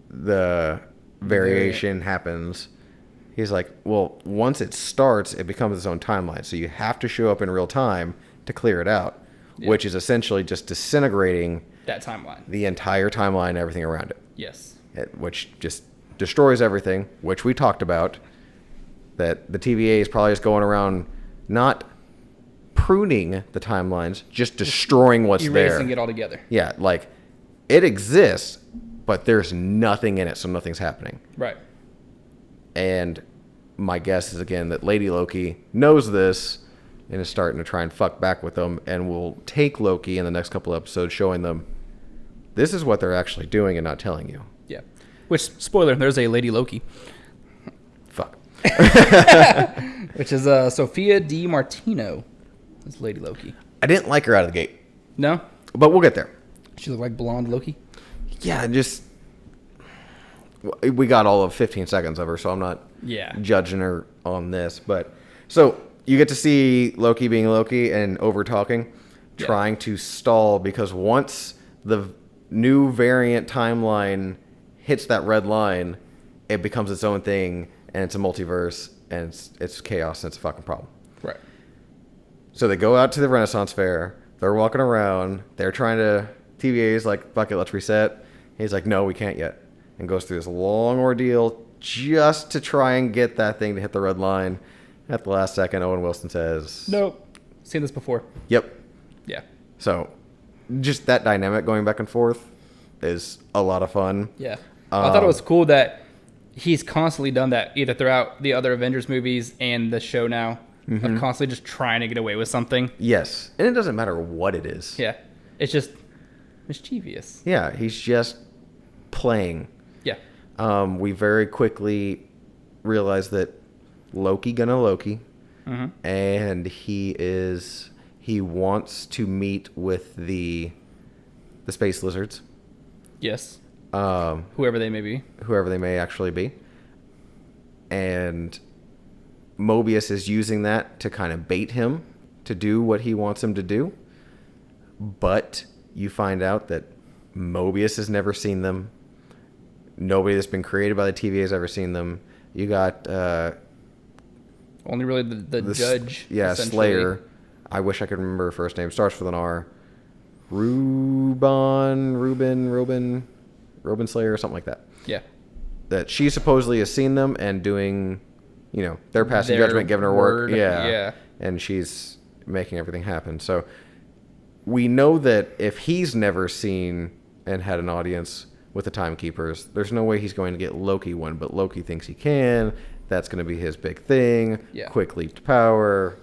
the variation happens? He's like, well, once it starts, it becomes its own timeline. So you have to show up in real time to clear it out, which is essentially just disintegrating that timeline, the entire timeline, and everything around it. Yes. Which just destroys everything, which we talked about. That the TVA is probably just going around not pruning the timelines, just destroying what's there. Erasing it altogether. Yeah, like it exists, but there's nothing in it, so nothing's happening. Right. And my guess is, again, that Lady Loki knows this and is starting to try and fuck back with them, and will take Loki in the next couple episodes, showing them this is what they're actually doing and not telling you. Yeah. Which, spoiler, there's a Lady Loki. Fuck. Which is Sophia Di Martino as Lady Loki. I didn't like her out of the gate. No? But we'll get there. She looked like blonde Loki? Yeah, just... We got all of 15 seconds of her, so I'm not judging her on this. But so you get to see Loki being Loki and over-talking, trying to stall, because once the new variant timeline hits that red line, it becomes its own thing, and it's a multiverse, and it's chaos, and it's a fucking problem. Right. So they go out to the Renaissance Fair. They're walking around. They're trying to... TVA's like, fuck it, let's reset. He's like, no, we can't yet. And goes through this long ordeal just to try and get that thing to hit the red line. At the last second, Owen Wilson says... Nope. Seen this before. Yep. Yeah. So, just that dynamic going back and forth is a lot of fun. Yeah. I thought it was cool that he's constantly done that, either throughout the other Avengers movies and the show now. Of constantly just trying to get away with something. Yes. And it doesn't matter what it is. Yeah. It's just mischievous. Yeah, he's just playing. Yeah. We very quickly realized that Loki gonna Loki, and he wants to meet with the space lizards. Yes. Whoever they may be. Whoever they may actually be. And Mobius is using that to kind of bait him to do what he wants him to do. But you find out that Mobius has never seen them. Nobody that's been created by the TVA has ever seen them. You got... only really the judge. Yeah, Slayer. I wish I could remember her first name. Starts with an R. Ruben Slayer or something like that. Yeah. That she supposedly has seen them and doing, their passing Their judgment, giving her work. word, Yeah. yeah. And she's making everything happen. So we know that if he's never seen and had an audience with the Timekeepers, there's no way he's going to get Loki one, but Loki thinks he can. That's going to be his big thing. Yeah. Quick leap to power.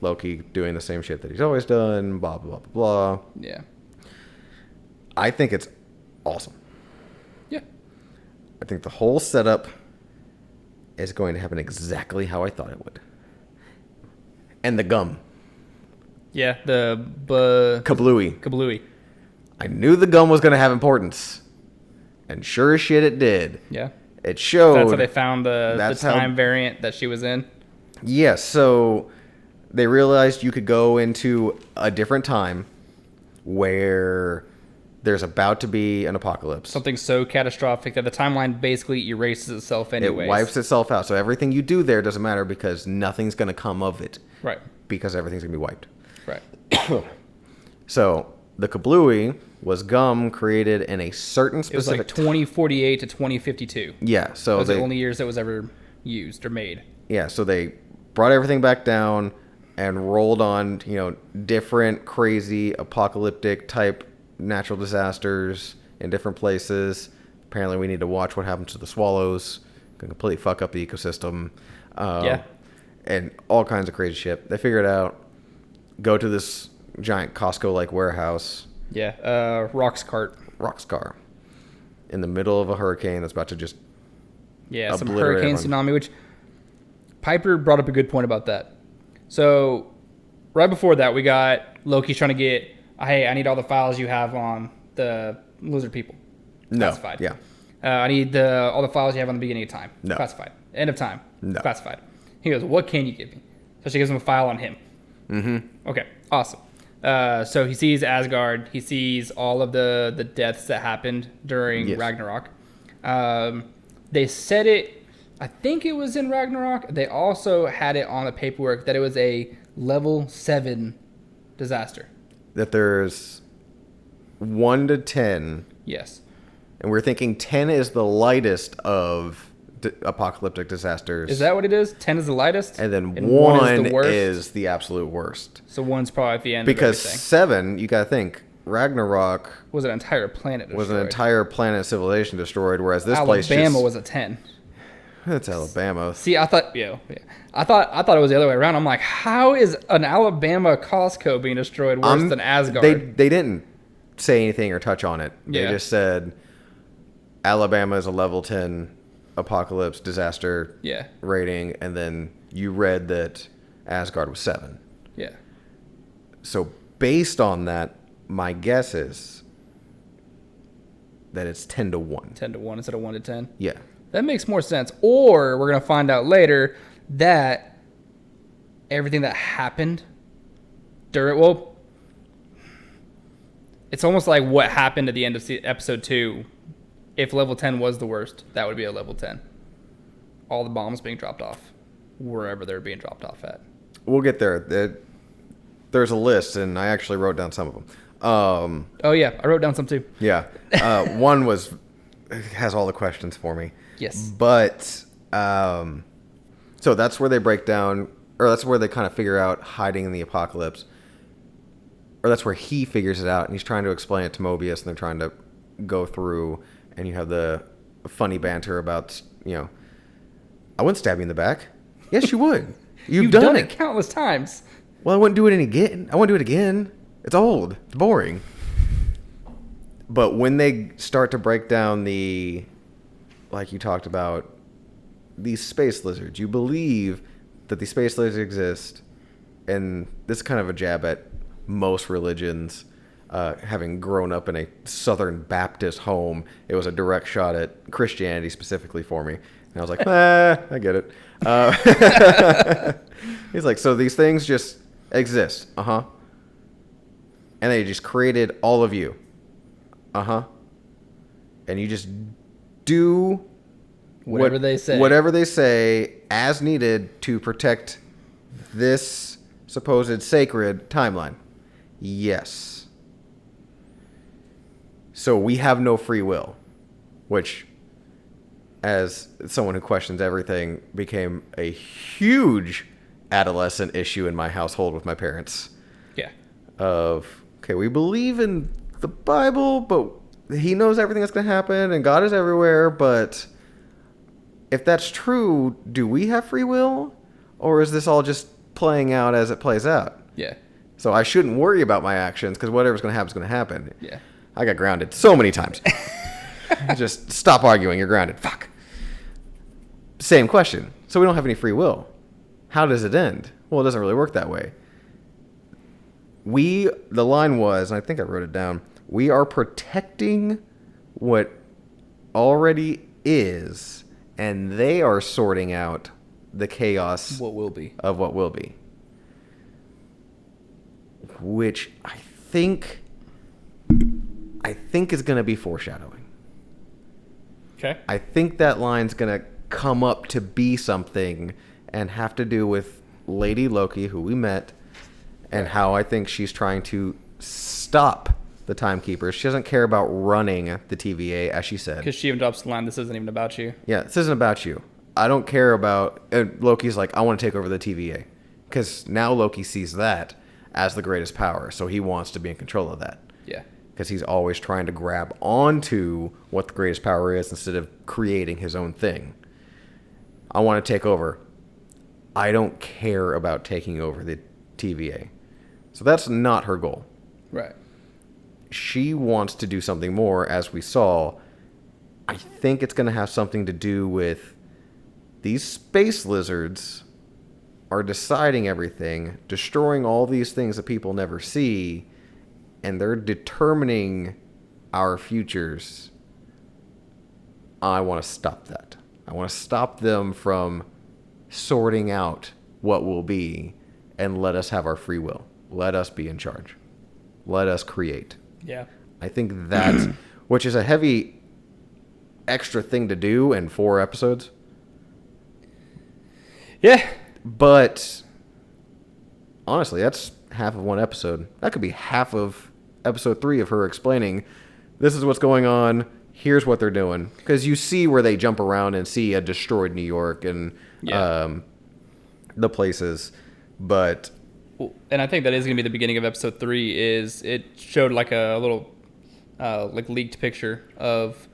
Loki doing the same shit that he's always done. Blah, blah, blah, blah. Yeah. I think it's awesome. Yeah. I think the whole setup is going to happen exactly how I thought it would. And the gum. Yeah, the... Kablooey. Kablooey. I knew the gum was going to have importance. And sure as shit it did. Yeah. It showed... That's how they found the time variant that she was in? Yes, so they realized you could go into a different time where there's about to be an apocalypse. Something so catastrophic that the timeline basically erases itself anyways. It wipes itself out. So everything you do there doesn't matter because nothing's going to come of it. Right. Because everything's going to be wiped. Right. So the Kablooey was gum created in a certain specific... It was like 2048 to 2052. Yeah, so those are the only years that was ever used or made. Yeah, so they brought everything back down and rolled on, different crazy apocalyptic type natural disasters in different places. Apparently we need to watch what happens to the swallows. Can completely fuck up the ecosystem. Yeah. And all kinds of crazy shit. They figure it out. Go to this giant Costco-like warehouse. Yeah, Roxcar. In the middle of a hurricane that's about to just some hurricane tsunami, which Piper brought up a good point about that. So right before that, we got Loki trying to get, hey, I need all the files you have on the lizard people. No. Classified. Yeah. I need all the files you have on the beginning of time. No. Classified. End of time. No. Classified. He goes, what can you give me? So she gives him a file on him. Mm-hmm. Okay, awesome. So he sees Asgard. He sees all of the deaths that happened during Ragnarok. They said it, I think it was in Ragnarok. They also had it on the paperwork that it was a level 7 disaster. That there's 1 to 10. Yes. And we're thinking 10 is the lightest of apocalyptic disasters. Is that what it is? 10 is the lightest? And then and 1 is the absolute worst. So 1's probably at the end because of everything. 7, you got to think, Ragnarok was an entire planet destroyed. was an entire planet civilization destroyed, whereas this Alabama place just... was a 10. It's Alabama. See, I thought I thought it was the other way around. I'm like, how is an Alabama Costco being destroyed worse than Asgard? They didn't say anything or touch on it. They Yeah. just said Alabama is a level 10 apocalypse disaster rating, and then you read that Asgard was 7. Yeah. So based on that, my guess is that it's 10 to 1. 10 to 1 instead of 1 to 10. Yeah. That makes more sense. Or we're going to find out later that everything that happened during, well, it's almost like what happened at the end of episode 2. If level 10 was the worst, that would be a level 10. All the bombs being dropped off wherever they're being dropped off at. We'll get there. There's a list, and I actually wrote down some of them. Oh, yeah. I wrote down some too. Yeah. One has all the questions for me. Yes. But, so that's where they break down, or that's where they kind of figure out hiding in the apocalypse. Or that's where he figures it out, and he's trying to explain it to Mobius, and they're trying to go through, and you have the funny banter about, I wouldn't stab you in the back. Yes, you would. You've done it countless times. Well, I wouldn't do it again. I wouldn't do it again. It's old. It's boring. But when they start to break down like you talked about, these space lizards, you believe that these space lizards exist, and this is kind of a jab at most religions. Having grown up in a Southern Baptist home, it was a direct shot at Christianity specifically for me. And I was like, I get it. He's like, so these things just exist. Uh-huh. And they just created all of you. Uh-huh. And you just do whatever they say. Whatever they say as needed to protect this supposed sacred timeline. Yes. So we have no free will, which, as someone who questions everything, became a huge adolescent issue in my household with my parents. Yeah. Okay, we believe in the Bible, but he knows everything that's going to happen, and God is everywhere, but if that's true, do we have free will? Or is this all just playing out as it plays out? Yeah. So I shouldn't worry about my actions, because whatever's going to happen is going to happen. Yeah. I got grounded so many times. Just stop arguing, you're grounded. Fuck. Same question. So we don't have any free will. How does it end? Well, it doesn't really work that way. The line was, and I think I wrote it down, we are protecting what already is, and they are sorting out the chaos What will be. of what will be. Which I think is going to be foreshadowing. Okay. I think that line's going to come up to be something and have to do with Lady Loki, who we met, and how I think she's trying to stop the Timekeepers. She doesn't care about running the TVA, as she said. Because she even drops the line, this isn't even about you. Yeah, this isn't about you. I don't care about... Loki's like, I want to take over the TVA. Because now Loki sees that as the greatest power, so he wants to be in control of that. Yeah. Because he's always trying to grab onto what the greatest power is instead of creating his own thing. I want to take over. I don't care about taking over the TVA. So that's not her goal. Right. She wants to do something more, as we saw. I think it's going to have something to do with these space lizards are deciding everything, destroying all these things that people never see, and they're determining our futures. I want to stop that. I want to stop them from sorting out what will be and let us have our free will. Let us be in charge. Let us create. Yeah. I think that's, which is a heavy extra thing to do in 4 episodes. Yeah. But honestly, that's half of one episode. That could be half of episode 3 of her explaining, this is what's going on, here's what they're doing. Because you see where they jump around and see a destroyed New York and the places. But... And I think that is going to be the beginning of episode 3, is it showed like a little like leaked picture of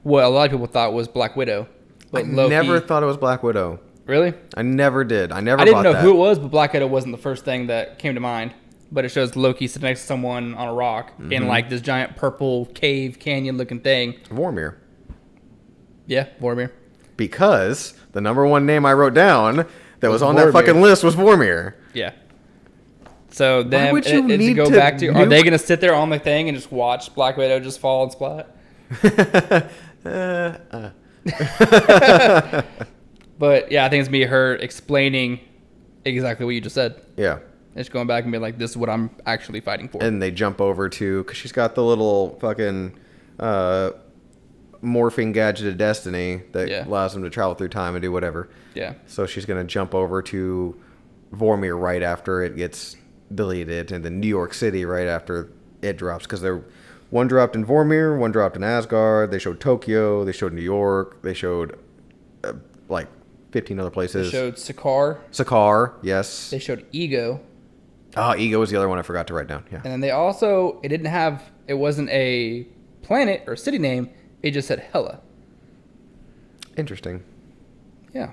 what a lot of people thought was Black Widow. But I Loki, never thought it was Black Widow. Really? I never did. I didn't know that. who it was, but Black Widow wasn't the first thing that came to mind. But it shows Loki sitting next to someone on a rock in like this giant purple cave canyon looking thing. Vormir. Yeah, Vormir. Because the number 1 name I wrote down that was on Vormir. that fucking list was Vormir. Yeah. So then would you it need go to back to, are nuke- they going to sit there on the thing and just watch Black Widow just fall and splat? But yeah, I think it's me her explaining exactly what you just said. Yeah. It's going back and being like, this is what I'm actually fighting for. And they jump over to, because she's got the little fucking morphing gadget of destiny that allows them to travel through time and do whatever. Yeah. So she's going to jump over to Vormir right after it gets deleted, and then New York City right after it drops, because they're one dropped in Vormir, one dropped in Asgard. They showed Tokyo, they showed New York, they showed like 15 other places. They showed Sakaar. Sakaar, yes. They showed Ego. Oh, Ego was the other one I forgot to write down. Yeah. And then they also, it wasn't a planet or city name. It just said Hela. Interesting. Yeah.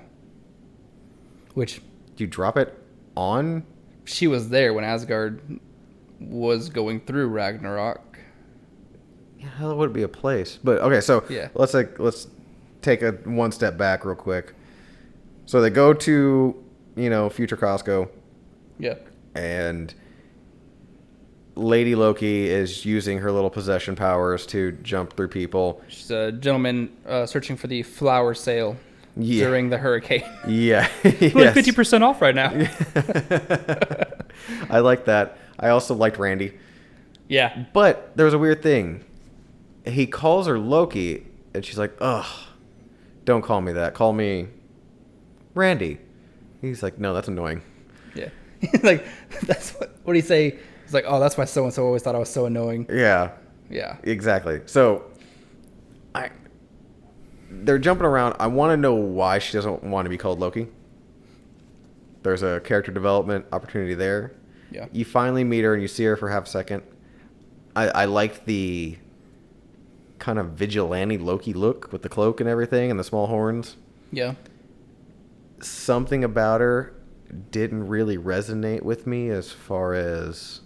Which... Do you drop it on? She was there when Asgard was going through Ragnarok. Yeah, hell, would it be a place? But okay, so Yeah. let's take a one step back real quick. So they go to, future Costco. Yeah. And Lady Loki is using her little possession powers to jump through people. She's a gentleman searching for the flower sale during the hurricane. Yeah. Like 50% off right now. I like that. I also liked Randy. Yeah. But there was a weird thing. He calls her Loki, and she's like, ugh, don't call me that. Call me Randy. He's like, no, that's annoying. Yeah. Like, that's what do you say? He's like, oh, that's why so-and-so always thought I was so annoying. Yeah. Yeah. Exactly. So, they're jumping around. I want to know why she doesn't want to be called Loki. There's a character development opportunity there. Yeah. You finally meet her and you see her for half a second. I liked the kind of vigilante Loki look with the cloak and everything and the small horns. Yeah. Something about her didn't really resonate with me as far as,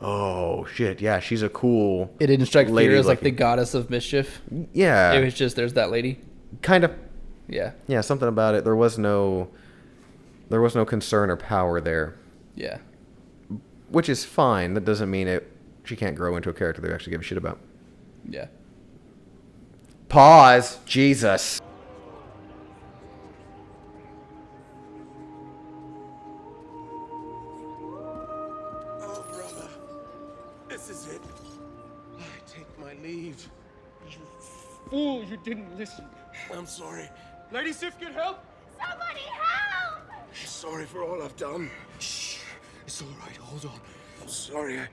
oh shit, yeah, she's a cool It didn't strike lady fear as like looking. the goddess of mischief. Yeah. It was just, there's that lady. Kind of. Yeah. Yeah, something about it. There was no concern or power there. Yeah. Which is fine. That doesn't mean she can't grow into a character they actually give a shit about. Yeah. Pause. Jesus. Oh, brother. This is it. I take my leave. You fool, you didn't listen. I'm sorry. Lady Sif, get help! Somebody help! Sorry for all I've done. Shh. It's all right, hold on. I'm sorry. I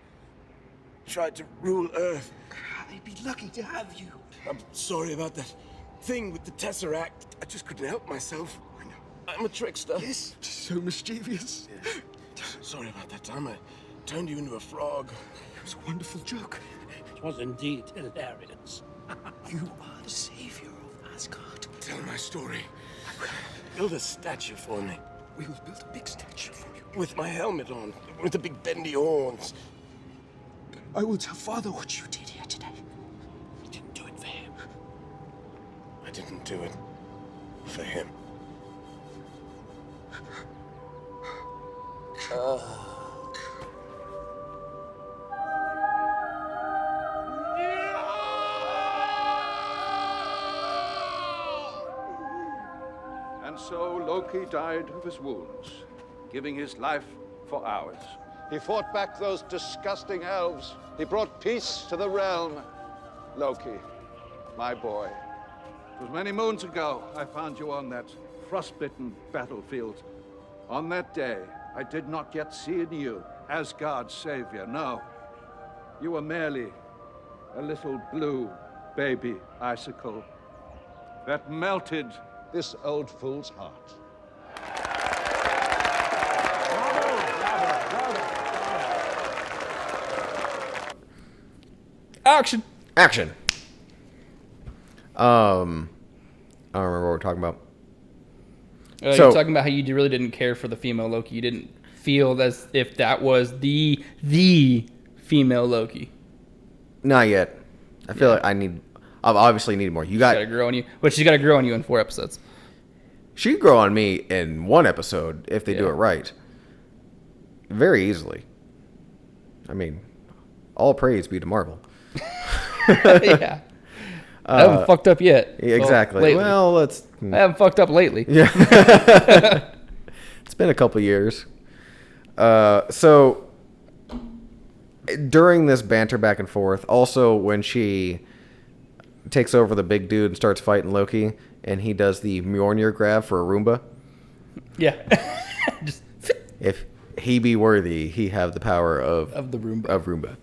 tried to rule Earth. They'd be lucky to have you. I'm sorry about that thing with the Tesseract. I just couldn't help myself. I know. I'm a trickster. Yes, so mischievous. Sorry about that time I turned you into a frog. It was a wonderful joke. It was indeed hilarious. You are the savior of Asgard. Tell my story. Build a statue for me. We will build a big statue for you. With my helmet on. With the big bendy horns. I will tell Father what you did here today. You didn't do it for him. I didn't do it for him. so Loki died of his wounds, giving his life for ours. He fought back those disgusting elves. He brought peace to the realm. Loki, my boy. It was many moons ago I found you on that frostbitten battlefield. On that day, I did not yet see in you Asgard's savior, no. You were merely a little blue baby icicle that melted this old fool's heart. Action. Action. I don't remember what we're talking about. You're talking about how you really didn't care for the female Loki. You didn't feel as if that was the female Loki. Not yet. I feel like I obviously need more. She's got to grow on you, but she's got to grow on you in 4 episodes. She could grow on me in 1 episode if they do it right. Very easily. I mean, all praise be to Marvel. Yeah. I haven't fucked up yet. Exactly. Well, I haven't fucked up lately. Yeah. It's been a couple years. So during this banter back and forth, also when she takes over the big dude and starts fighting Loki, and he does the Mjolnir grab for a Roomba. Yeah. Just if he be worthy, he have the power of the Roomba. Of Roomba.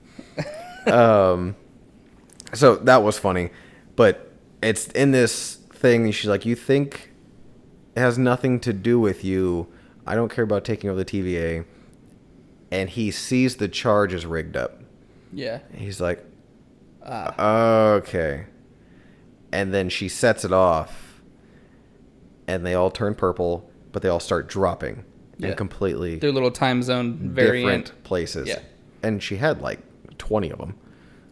So that was funny, but it's in this thing. She's like, "You think it has nothing to do with you? I don't care about taking over the TVA." And he sees the charge is rigged up. Yeah. He's like, "Okay." And then she sets it off, and they all turn purple, but they all start dropping in completely their little time zone variant different places. Yeah. And she had like 20 of them.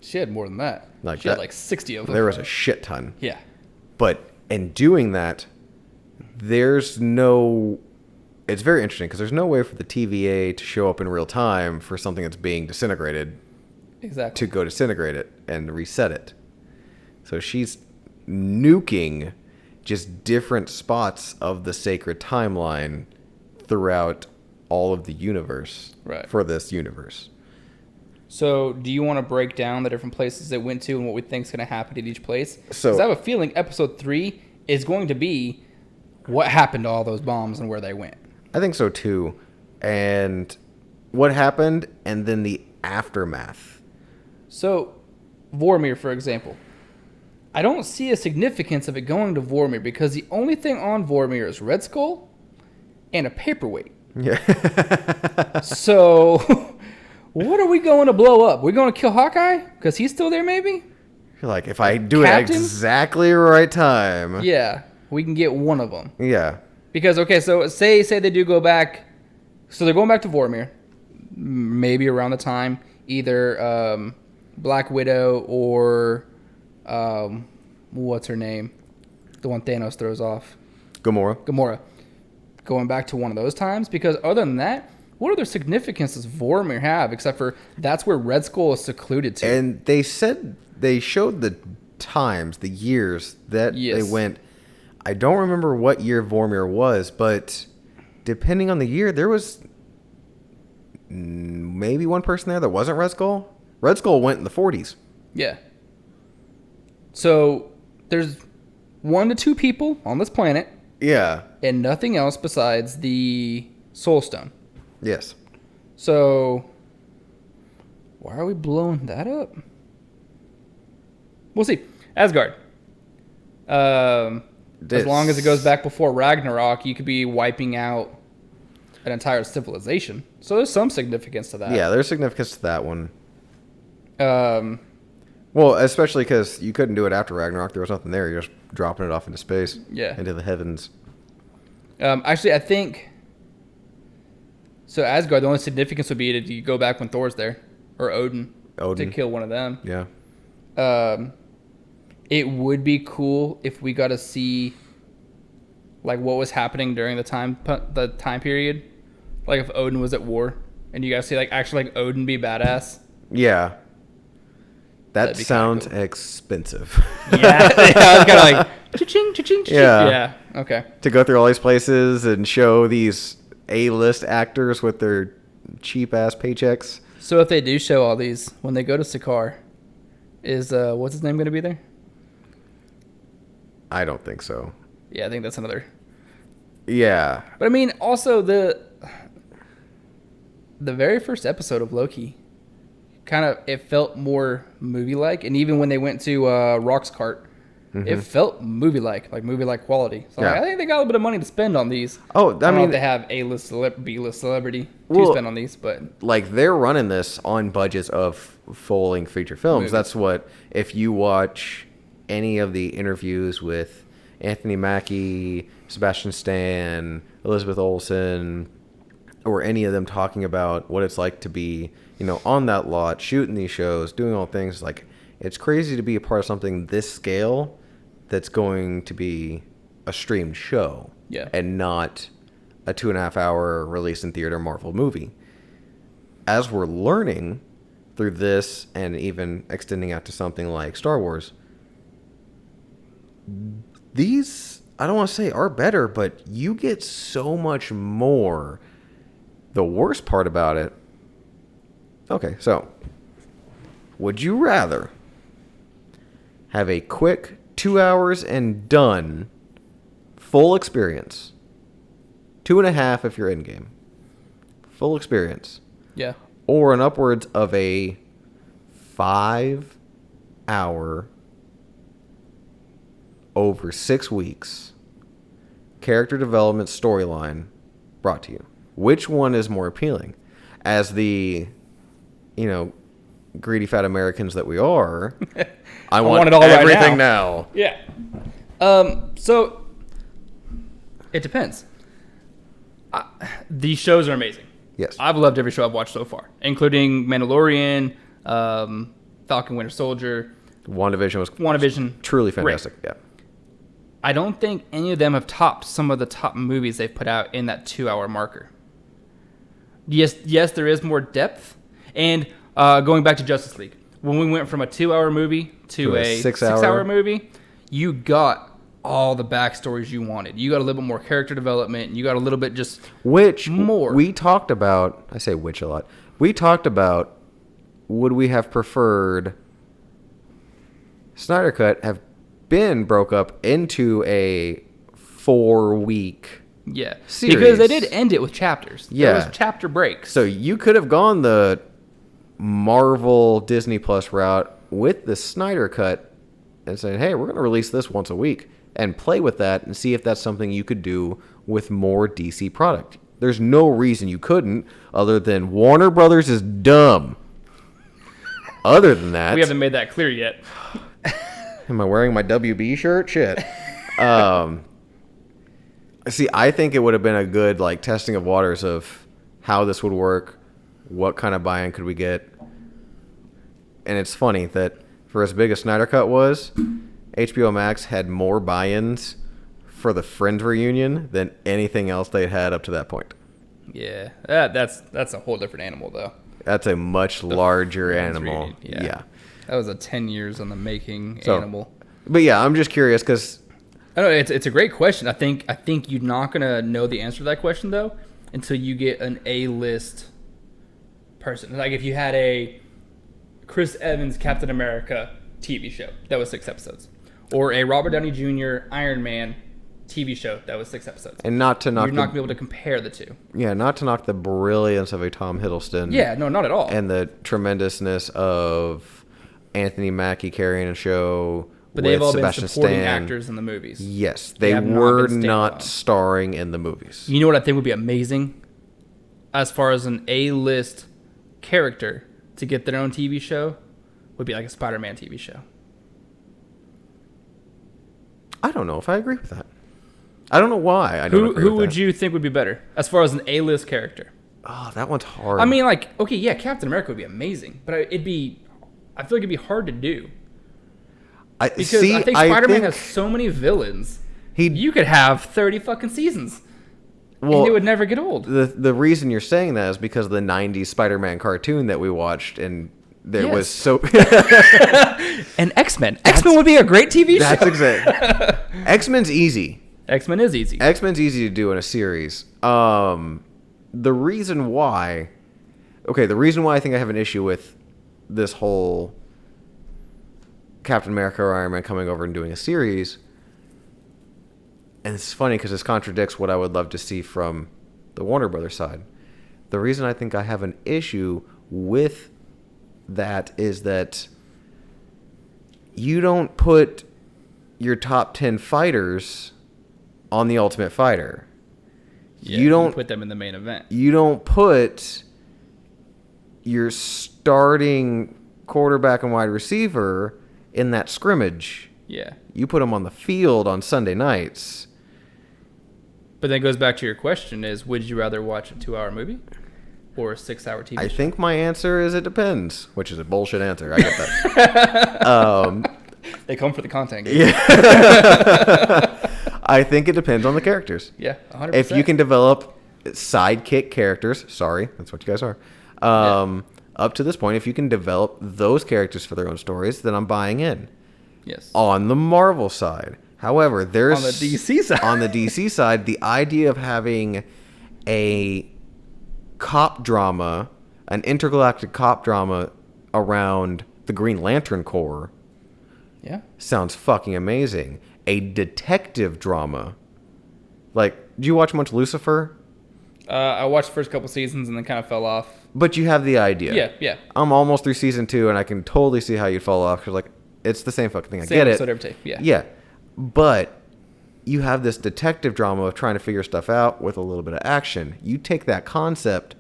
She had more than that. She had like 60 of them. There was a shit ton. Yeah. But in doing that, it's very interesting because there's no way for the TVA to show up in real time for something that's being disintegrated. Exactly. To go disintegrate it and reset it. So she's nuking just different spots of the sacred timeline throughout all of the universe for this universe. So, do you want to break down the different places it went to and what we think is going to happen at each place? So, because I have a feeling episode 3 is going to be what happened to all those bombs and where they went. I think so too. And what happened and then the aftermath. So, Vormir, for example. I don't see a significance of it going to Vormir because the only thing on Vormir is Red Skull and a paperweight. Yeah. So... what are we going to blow up? We're going to kill Hawkeye? Because he's still there, maybe? Like, if I do it at exactly right time. Yeah, we can get one of them. Yeah. Because, okay, so say they do go back. So they're going back to Vormir. Maybe around the time either Black Widow or what's her name? The one Thanos throws off. Gamora. Going back to one of those times. Because other than that, what other significance does Vormir have, except for that's where Red Skull is secluded to? And they showed the times, the years that they went. I don't remember what year Vormir was, but depending on the year, there was maybe one person there that wasn't Red Skull. Red Skull went in the 40s. Yeah. So there's 1 to 2 people on this planet. Yeah. And nothing else besides the Soul Stone. Yes. So, why are we blowing that up? We'll see. Asgard. As long as it goes back before Ragnarok, you could be wiping out an entire civilization. So there's some significance to that. Yeah, there's significance to that one. Well, especially because you couldn't do it after Ragnarok. There was nothing there. You're just dropping it off into space. Yeah. Into the heavens. Actually, I think... So Asgard, the only significance would be to go back when Thor's there. Or Odin. To kill one of them. Yeah. It would be cool if we got to see like what was happening during the time period. Like if Odin was at war. And you guys see like actually like Odin be badass. Yeah. That sounds cool. Expensive. Yeah. I was kind of like, Cha-ching, cha-ching, cha-ching. Yeah. Yeah. Okay. To go through all these places and show these A-list actors with their cheap-ass paychecks. So if they do show all these, when they go to Sakaar, is, what's his name going to be there? I don't think so. Yeah, I think that's another. Yeah. But I mean, also the very first episode of Loki, kind of, it felt more movie-like. And even when they went to Rock's Cart, it felt movie-like quality. So Yeah. I think they got a little bit of money to spend on these. Oh, I don't know mean, if they have A-list, B-list celebrity Well, to spend on these, but like, they're running this on budgets of full-length feature films. Movies. That's what, if you watch any of the interviews with Anthony Mackie, Sebastian Stan, Elizabeth Olsen, or any of them talking about what it's like to be, on that lot, shooting these shows, doing all things, like, it's crazy to be a part of something this scale that's going to be a streamed show. Yeah. And not a 2.5 hour release in theater Marvel movie. As we're learning through this and even extending out to something like Star Wars, these, I don't want to say are better, but you get so much more. The worst part about it, okay, so would you rather have a quick 2 hours and done full experience, 2.5 if you're in game, full experience, yeah. or an upwards of a 5 hour over 6 weeks character development storyline brought to you? Which one is more appealing? As the, greedy fat Americans that we are, I want it all right everything now. now. Yeah. So it depends. These shows are amazing. Yes. I've loved every show I've watched so far, including Mandalorian, Falcon Winter Soldier. WandaVision truly fantastic. Great. Yeah. I don't think any of them have topped some of the top movies they've put out in that 2 hour marker. Yes, there is more depth. And going back to Justice League, when we went from a 2 hour movie to a 6 hour movie, you got all the backstories you wanted. You got a little bit more character development. You got a little bit just more. We talked about, I say which a lot. We talked about, would we have preferred Snyder Cut have been broke up into a 4-week series? Because they did end it with chapters. Yeah. There was chapter breaks. So you could have gone the Marvel Disney Plus route with the Snyder Cut and saying, hey, we're going to release this once a week, and play with that and see if that's something you could do with more DC product. There's no reason you couldn't, other than Warner Brothers is dumb. Other than that, we haven't made that clear yet. am I wearing my WB shirt? Shit. See, I think it would have been a good testing of waters of how this would work, what kind of buy-in could we get. And it's funny that for as big as Snyder Cut was, HBO Max had more buy-ins for the Friends reunion than anything else they'd had up to that point. Yeah, that's a whole different animal, though. That's a much larger animal. Reunion, yeah. That was a 10 years on the making animal. But yeah, I'm just curious because I don't know, it's a great question. I think you're not gonna know the answer to that question though until you get an A-list person. Like if you had a Chris Evans Captain America TV show that was 6 episodes, or a Robert Downey Jr. Iron Man TV show that was 6 episodes, and not to knock you're not gonna be able to compare the two. Yeah, not to knock the brilliance of a Tom Hiddleston. Yeah, no, not at all. And the tremendousness of Anthony Mackie carrying a show. But they've all Sebastian been supporting Stan. actors in the movies. Yes, They they have were not been not standalone. starring in the movies. You know what I think would be amazing? As far as an A-list character to get their own TV show would be like a Spider-Man TV show. I don't know if I agree with that. I don't know why. I don't agree Who with would that. you think would be better as far as an A-list character? Oh, that one's hard. I mean, like, okay, yeah, Captain America would be amazing, but I feel like it'd be hard to do. Because I think Spider-Man has so many villains. You could have 30 fucking seasons. And they would never get old. The reason you're saying that is because of the 90s Spider-Man cartoon that we watched, and there was so... And X-Men. X-Men would be a great TV show. That's exactly... X-Men's easy. X-Men is easy. X-Men's easy to do in a series. The reason why I think I have an issue with this whole Captain America or Iron Man coming over and doing a series, and it's funny because this contradicts what I would love to see from the Warner Brothers side. The reason I think I have an issue with that is that you don't put your top 10 fighters on the Ultimate Fighter. Yeah, you don't put them in the main event. You don't put your starting quarterback and wide receiver in that scrimmage. Yeah. You put them on the field on Sunday nights. But that goes back to your question is, would you rather watch a 2-hour movie or a 6-hour TV show? I think my answer is it depends, which is a bullshit answer. I get that. They come for the content. Yeah. I think it depends on the characters. Yeah, 100%. If you can develop sidekick characters, sorry, that's what you guys are. Up to this point, if you can develop those characters for their own stories, then I'm buying in. Yes. On the Marvel side, however, there's on the DC side. On the DC side, the idea of having a cop drama, an intergalactic cop drama around the Green Lantern Corps, sounds fucking amazing. A detective drama. Like, did you watch much Lucifer? I watched the first couple seasons and then kind of fell off. But you have the idea. Yeah. I'm almost through season 2, and I can totally see how you'd fall off. Because, like, it's the same fucking thing. I get it. Every day. Yeah. Yeah. But you have this detective drama of trying to figure stuff out with a little bit of action. You take that concept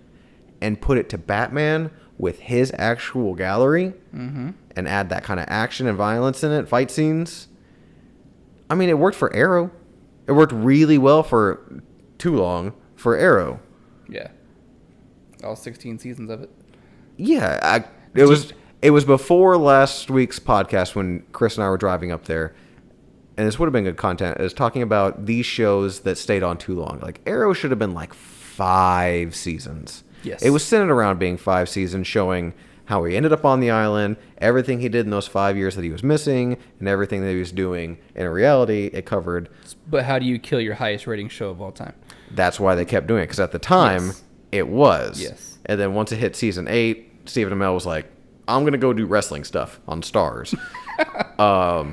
and put it to Batman with his actual gallery and add that kind of action and violence in it, fight scenes. I mean, it worked for Arrow. It worked really well for too long for Arrow. Yeah. All 16 seasons of it. Yeah. It was before last week's podcast when Chris and I were driving up there. And this would have been good content. Is talking about these shows that stayed on too long. Like, Arrow should have been like 5 seasons. Yes. It was centered around being 5 seasons, showing how he ended up on the island, everything he did in those 5 years that he was missing, and everything that he was doing. In reality, it covered. But how do you kill your highest rating show of all time? That's why they kept doing it, because at the time, it was. Yes. And then once it hit season 8, Stephen Amell was like, I'm going to go do wrestling stuff on Stars. But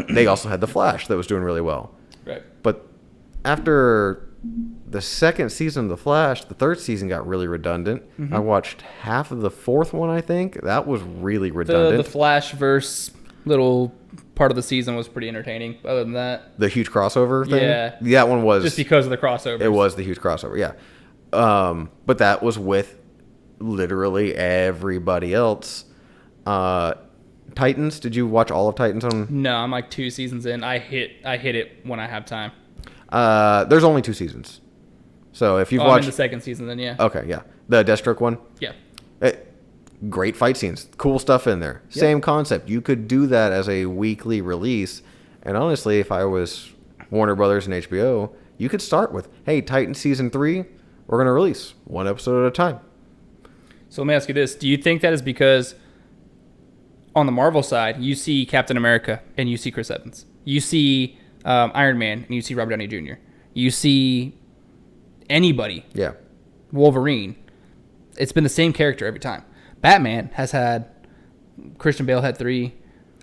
they also had The Flash that was doing really well. Right. But after the second season of The Flash, the third season got really redundant. I watched half of the fourth one, I think. That was really redundant. The Flash verse little part of the season was pretty entertaining. Other than that, the huge crossover thing? Yeah. That one was... just because of the crossover. It was the huge crossover, yeah. But that was with literally everybody else. Titans, did you watch all of Titans on? No, I'm like 2 seasons in. I hit it when I have time. There's only 2 seasons. So if you've watched... I'm in the second season then, yeah. Okay, yeah. The Deathstroke one? Yeah. Great fight scenes. Cool stuff in there. Yep. Same concept. You could do that as a weekly release. And honestly, if I was Warner Brothers and HBO, you could start with, hey, Titan Season 3, we're going to release 1 episode at a time. So let me ask you this. Do you think that is because on the Marvel side, you see Captain America and you see Chris Evans. You see Iron Man and you see Robert Downey Jr. You see anybody. Yeah. Wolverine. It's been the same character every time. Batman has had... Christian Bale had 3.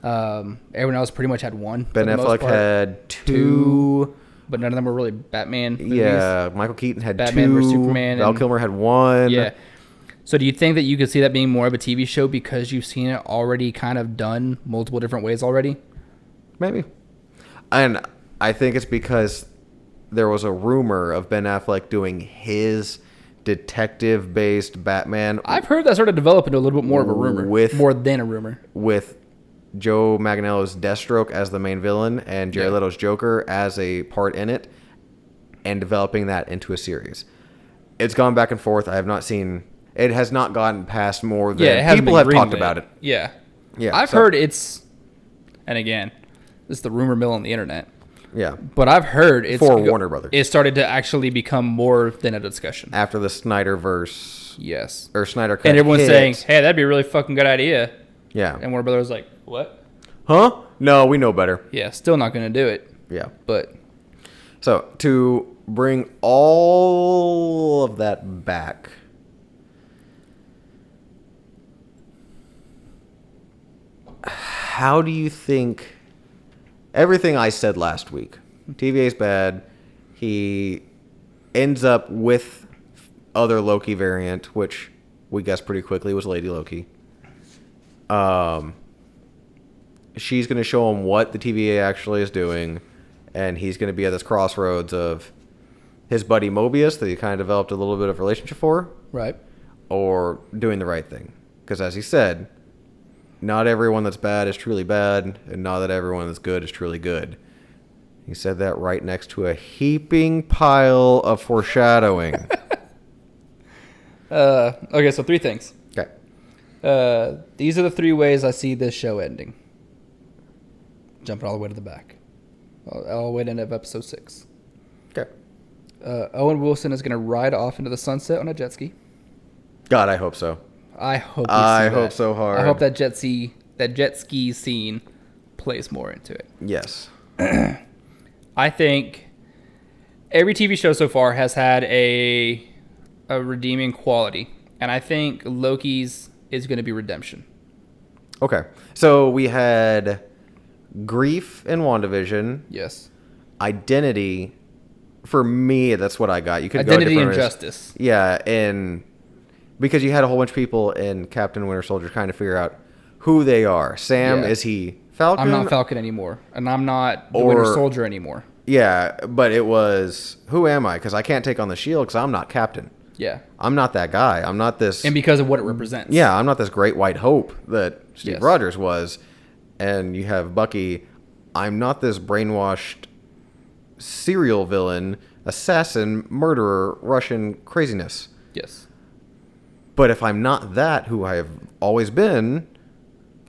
Everyone else pretty much had 1. Ben Affleck had 2. But none of them were really Batman movies. Yeah, Michael Keaton had Batman 2. versus Superman. Val Kilmer had 1. Yeah. So do you think that you could see that being more of a TV show because you've seen it already kind of done multiple different ways already? Maybe. And I think it's because there was a rumor of Ben Affleck doing his detective-based Batman. I've heard that started to develop into a little bit more of a rumor. More than a rumor. With Joe Manganiello's Deathstroke as the main villain and Jared Leto's Joker as a part in it, and developing that into a series. It's gone back and forth. I have not seen... It has not gotten past more than... people have talked about it. Yeah. Yeah. I've heard it's... And again, this is the rumor mill on the internet. Yeah. But I've heard it's... For Warner Brothers. It started to actually become more than a discussion. After the Snyderverse... Yes. Or Snyder Cut and everyone's hit. saying, hey, that'd be a really fucking good idea. Yeah. And Warner Brothers was like, what? Huh? No, we know better. Yeah, still not going to do it. Yeah. But So, to bring all of that back, how do you think everything I said last week? TVA's bad. He ends up with other Loki variant, which we guessed pretty quickly was Lady Loki. She's going to show him what the TVA actually is doing, and he's going to be at this crossroads of his buddy Mobius that he kind of developed a little bit of a relationship for, right. or doing the right thing. Because as he said, not everyone that's bad is truly bad, and not that everyone that's good is truly good. He said that right next to a heaping pile of foreshadowing. Okay, so 3 things. Okay. These are the 3 ways I see this show ending. Jumping all the way to the back. All the way to the end of episode 6. Okay. Owen Wilson is going to ride off into the sunset on a jet ski. God, I hope so. I hope so hard. I hope that jet ski scene plays more into it. Yes. I think every TV show so far has had a redeeming quality, and I think Loki's is going to be redemption. Okay. So we had grief in WandaVision. Yes. Identity, for me, that's what I got. You could Identity go and different ways. justice. Yeah, and because you had a whole bunch of people in Captain Winter Soldier trying to figure out who they are. Sam, is he Falcon? I'm not Falcon anymore, and I'm not the Winter Soldier anymore. Yeah, but it was, who am I? Because I can't take on the shield because I'm not Captain. Yeah. I'm not that guy. I'm not this... And because of what it represents. Yeah, I'm not this great white hope that Steve Yes. Rogers was. And you have Bucky. I'm not this brainwashed serial villain, assassin, murderer, Russian craziness. Yes. But if I'm not that, who I have always been,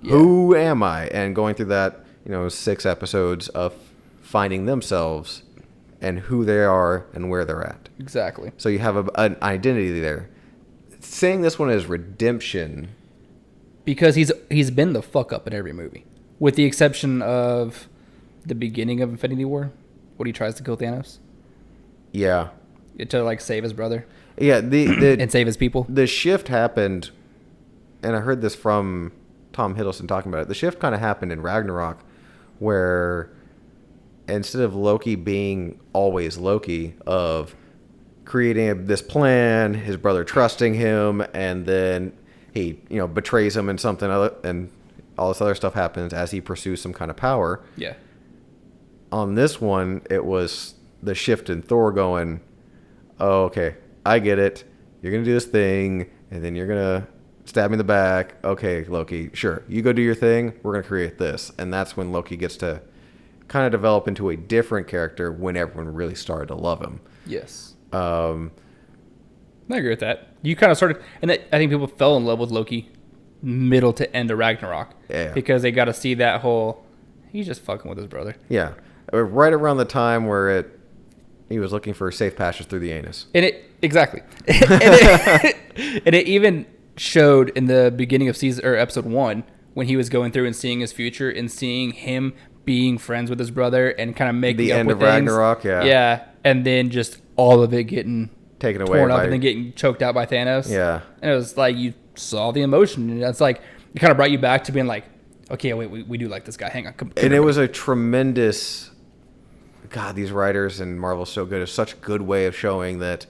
who am I? And going through that, 6 episodes of finding themselves and who they are and where they're at. Exactly. So you have an identity there. Saying this one is redemption. Because he's been the fuck up in every movie. With the exception of the beginning of Infinity War, when he tries to kill Thanos. Yeah. To save his brother. Yeah, the and save his people. The shift happened, and I heard this from Tom Hiddleston talking about it. The shift kind of happened in Ragnarok, where instead of Loki being always Loki, of creating this plan, his brother trusting him, and then he betrays him and something other, and all this other stuff happens as he pursues some kind of power. Yeah. On this one, it was the shift in Thor going, oh, okay, I get it. You're going to do this thing, and then you're going to stab me in the back. Okay, Loki, sure. You go do your thing. We're going to create this. And that's when Loki gets to kind of develop into a different character when everyone really started to love him. Yes. I agree with that. You kind of started, and I think people fell in love with Loki middle to end of Ragnarok. Yeah. Because they got to see that whole, he's just fucking with his brother. Yeah. Right around the time where he was looking for safe passage through the anus. And exactly. and it even showed in the beginning of episode 1 when he was going through and seeing his future and seeing him being friends with his brother and kind of making the up end with of Ragnarok. Yeah. Yeah. And then just all of it getting taken away torn up and then getting choked out by Thanos. Yeah. And it was like you saw the emotion, and it's like it kind of brought you back to being like, okay, wait, we do like this guy. Hang on. And it was a tremendous. God, these writers and Marvel's so good. It's such a good way of showing that.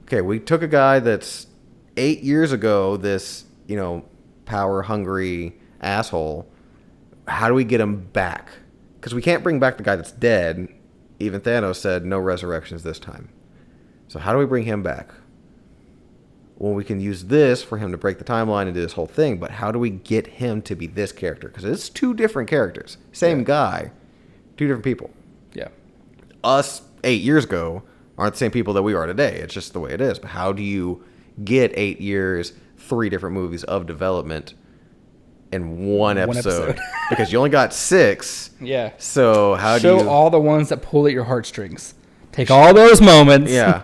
Okay, we took a guy that's 8 years ago, this power hungry asshole. How do we get him back? Because we can't bring back the guy that's dead. Even Thanos said no resurrections this time. So how do we bring him back? Well, we can use this for him to break the timeline and do this whole thing, but how do we get him to be this character? Because it's 2 different characters. Same guy, 2 different people. Yeah. Us 8 years ago aren't the same people that we are today. It's just the way it is. But how do you get 8 years, 3 different movies of development in one episode? Because you only got 6. Yeah. So how show do you... all the ones that pull at your heartstrings. Take all those moments. Yeah.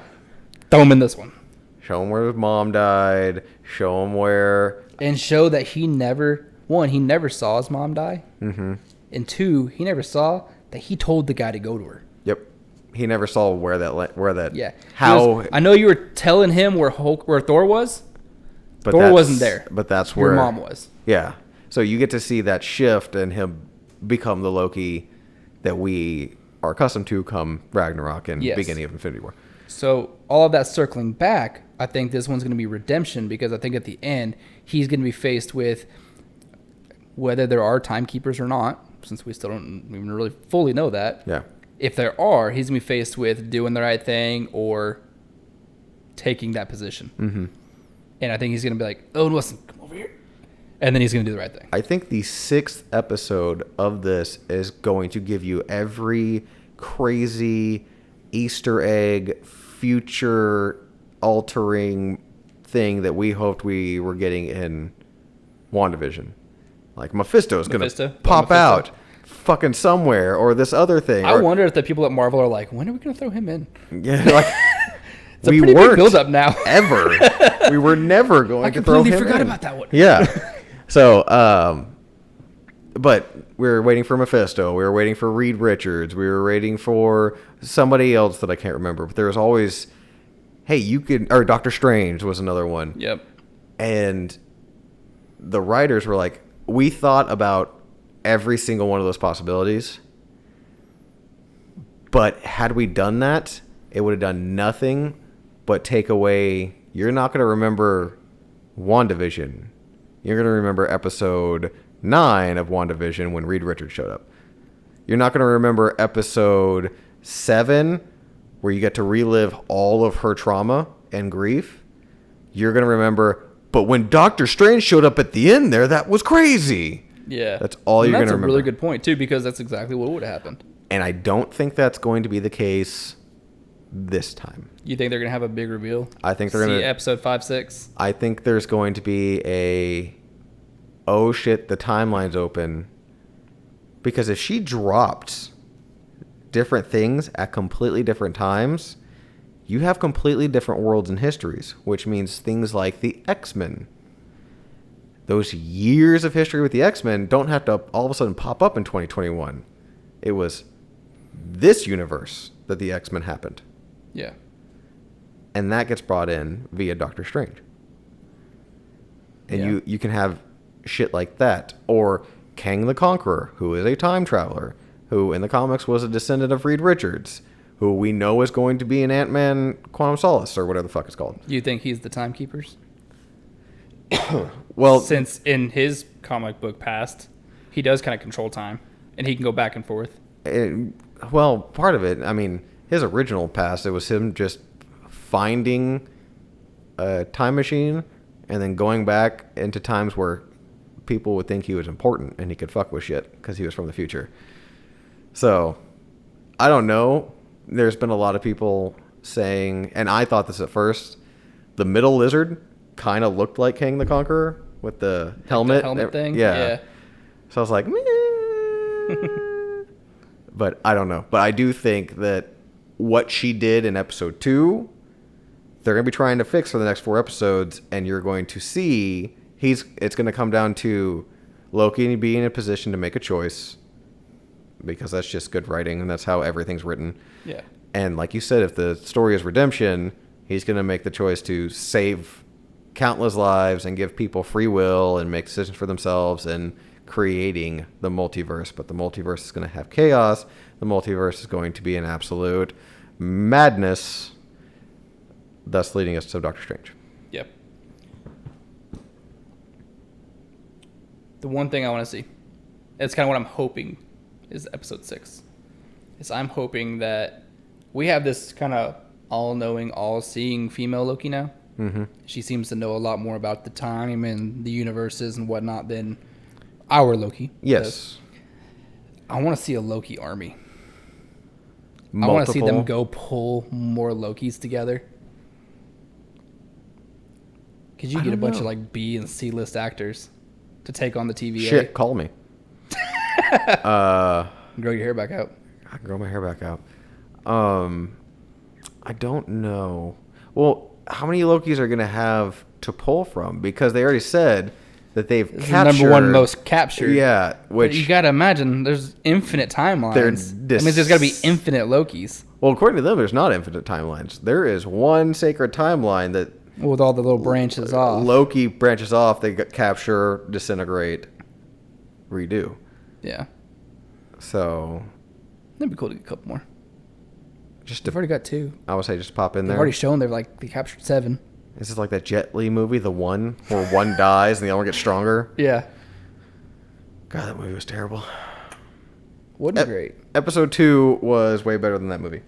Throw them in this one. Show him where his mom died. Show him where... And show that he never one, he never saw his mom die. Mm-hmm. And two, he never saw that he told the guy to go to her. Yep. He never saw where that. Yeah. How? I know you were telling him where Thor was. But Thor wasn't there. But that's where your mom was. Yeah. So you get to see that shift and him become the Loki that we are accustomed to come Ragnarok and beginning of Infinity War. So all of that circling back, I think this one's going to be redemption, because I think at the end he's going to be faced with whether there are timekeepers or not, since we still don't even really fully know that. Yeah. If there are, he's going to be faced with doing the right thing or taking that position. Mm-hmm. And I think he's going to be like, "Oh, listen, come over here." And then he's going to do the right thing. I think the 6th episode of this is going to give you every crazy Easter egg, future-altering thing that we hoped we were getting in WandaVision. Like Mephisto is going to pop out fucking somewhere, or this other thing. I wonder if the people at Marvel are like, when are we going to throw him in? Yeah, like... It's a pretty big build-up now. Ever. We were never going to throw him in. I completely forgot about that one. Yeah. So, but we were waiting for Mephisto. We were waiting for Reed Richards. We were waiting for somebody else that I can't remember. But there was always, hey, you could, or Doctor Strange was another one. Yep. And the writers were like, we thought about every single one of those possibilities. But had we done that, it would have done nothing but take away. You're not going to remember WandaVision. You're going to remember episode 9 of WandaVision when Reed Richards showed up. You're not going to remember episode 7 where you get to relive all of her trauma and grief. You're going to remember, but when Doctor Strange showed up at the end there, that was crazy. Yeah. That's all you're going to remember. That's a really good point, too, because that's exactly what would have happened. And I don't think that's going to be the case this time. You think they're going to have a big reveal? I think they're going to... episode 5, 6? I think there's going to be a... Oh, shit, the timeline's open. Because if she dropped different things at completely different times, you have completely different worlds and histories, which means things like the X-Men. Those years of history with the X-Men don't have to all of a sudden pop up in 2021. It was this universe that the X-Men happened. Yeah. And that gets brought in via Doctor Strange. And you can have shit like that. Or Kang the Conqueror, who is a time traveler, who in the comics was a descendant of Reed Richards, who we know is going to be in Ant-Man Quantum Solace, or whatever the fuck it's called. You think he's the timekeepers? Well, since in his comic book past, he does kind of control time, and he can go back and forth. Well, part of it, I mean, his original past, it was him just finding a time machine and then going back into times where people would think he was important and he could fuck with shit because he was from the future. So, I don't know. There's been a lot of people saying, and I thought this at first, the middle lizard kind of looked like Kang the Conqueror with the helmet. The helmet thing? Yeah. So I was like, meh. But I don't know. But I do think that what she did in episode 2, they're going to be trying to fix for the next 4 episodes, and you're going to see it's going to come down to Loki being in a position to make a choice, because that's just good writing, and that's how everything's written. Yeah. And like you said, if the story is redemption, he's going to make the choice to save countless lives and give people free will and make decisions for themselves and creating the multiverse. But the multiverse is going to have chaos. The multiverse is going to be an absolute madness, thus leading us to Doctor Strange. Yep. The one thing I want to see, it's kind of what I'm hoping, is episode 6. Is I'm hoping that we have this kind of all-knowing, all-seeing female Loki now. Mm-hmm. She seems to know a lot more about the time and the universes and whatnot than our Loki. Yes. Does. I want to see a Loki army. Multiple. I want to see them go pull more Lokis together. Could you get a bunch of like B and C list actors to take on the TVA? Shit, call me. Grow your hair back out. I can grow my hair back out. I don't know. Well, how many Lokis are going to have to pull from? Because they already said that they've This is captured. the number one most captured. Yeah, But which you gotta imagine there's infinite timelines. That means there's gotta be infinite Lokis. well, according to them, there's not infinite timelines. There is one sacred timeline that With all the little branches off. Loki branches off. They capture, disintegrate, redo. Yeah. So That'd be cool to get a couple more. just They've to, already got 2. I would say just pop in They've there. already shown they captured 7. This is like that Jet Li movie, The One, where one dies and the other one gets stronger. Yeah. God, that movie was terrible. Wasn't great. Episode 2 was way better than that movie.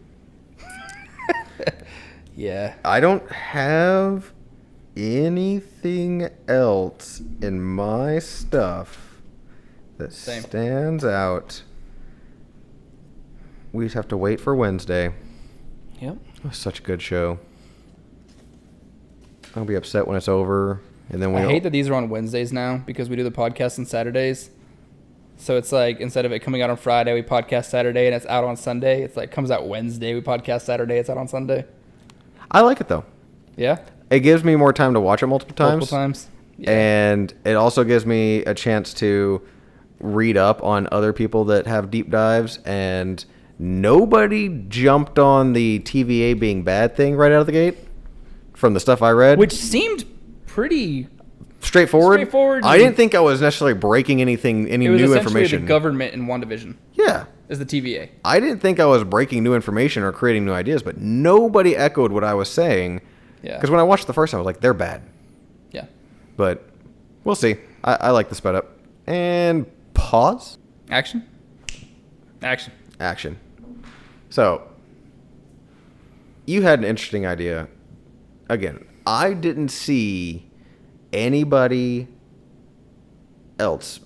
Yeah. I don't have anything else in my stuff that Same. stands out. We just have to wait for Wednesday. Yep. It was such a good show. I'll be upset when it's over. And then I hate that these are on Wednesdays now because we do the podcast on Saturdays. So it's like instead of it coming out on Friday, we podcast Saturday and it's out on Sunday. It's like comes out Wednesday, we podcast Saturday, it's out on Sunday. I like it though. Yeah? It gives me more time to watch it multiple times. Multiple times. Yeah. And it also gives me a chance to read up on other people that have deep dives. And nobody jumped on the TVA being bad thing right out of the gate from the stuff I read. Which seemed pretty straightforward. I and- didn't think I was necessarily breaking any It was new essentially information. the government in WandaVision Yeah. is the TVA. I didn't think I was breaking new information or creating new ideas, but nobody echoed what I was saying. Yeah. Because when I watched the first time, I was like, they're bad. Yeah. But we'll see. I like the sped up. And pause. Action. Action. So, you had an interesting idea. Again, I didn't see anybody else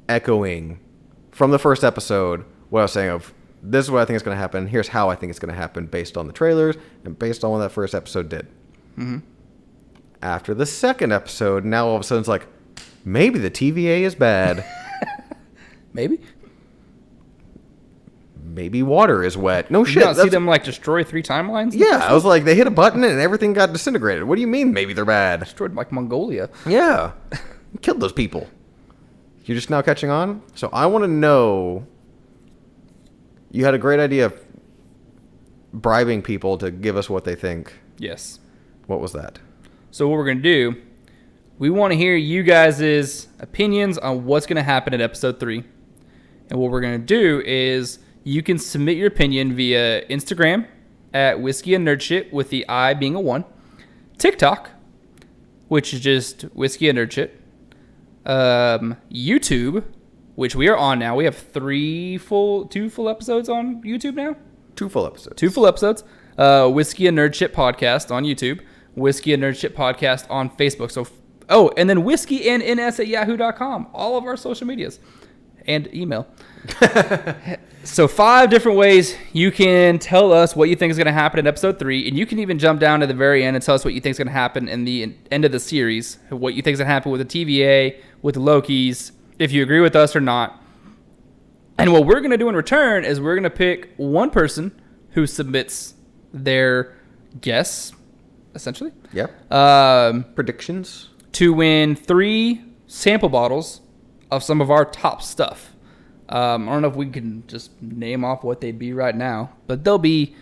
echoing from the first episode what I was saying of, this is what I think is going to happen. Here's how I think it's going to happen based on the trailers and based on what that first episode did. Mm-hmm. After the second episode, now all of a sudden it's like, maybe the TVA is bad. Maybe. Maybe water is wet. No Did shit. you not see that's- them like destroy 3 timelines? Yeah, I was like, they hit a button and everything got disintegrated. What do you mean maybe they're bad? Destroyed like Mongolia. Yeah. Killed those people. You're just now catching on? So I want to know, you had a great idea of bribing people to give us what they think. Yes. What was that? So what we're going to do, we want to hear you guys' opinions on what's going to happen in episode 3. And what we're going to do is you can submit your opinion via Instagram at Whiskey and Nerd Shit with the I being a 1. TikTok, which is just Whiskey and Nerd Shit. YouTube, which we are on now. We have 2 full episodes on YouTube now. 2 full episodes. 2 full episodes. Whiskey and Nerd Shit podcast on YouTube. Whiskey and Nerd Shit podcast on Facebook. So, and then whiskey and ns at yahoo.com. All of our social medias and email. So 5 different ways you can tell us what you think is going to happen in episode 3, and you can even jump down to the very end and tell us what you think is going to happen in the end of the series, what you think is going to happen with the TVA, with the Lokis, if you agree with us or not. And what we're going to do in return is we're going to pick one person who submits their guess, essentially. Yep. Predictions. To win 3 sample bottles of some of our top stuff. I don't know if we can just name off what they'd be right now, but they'll be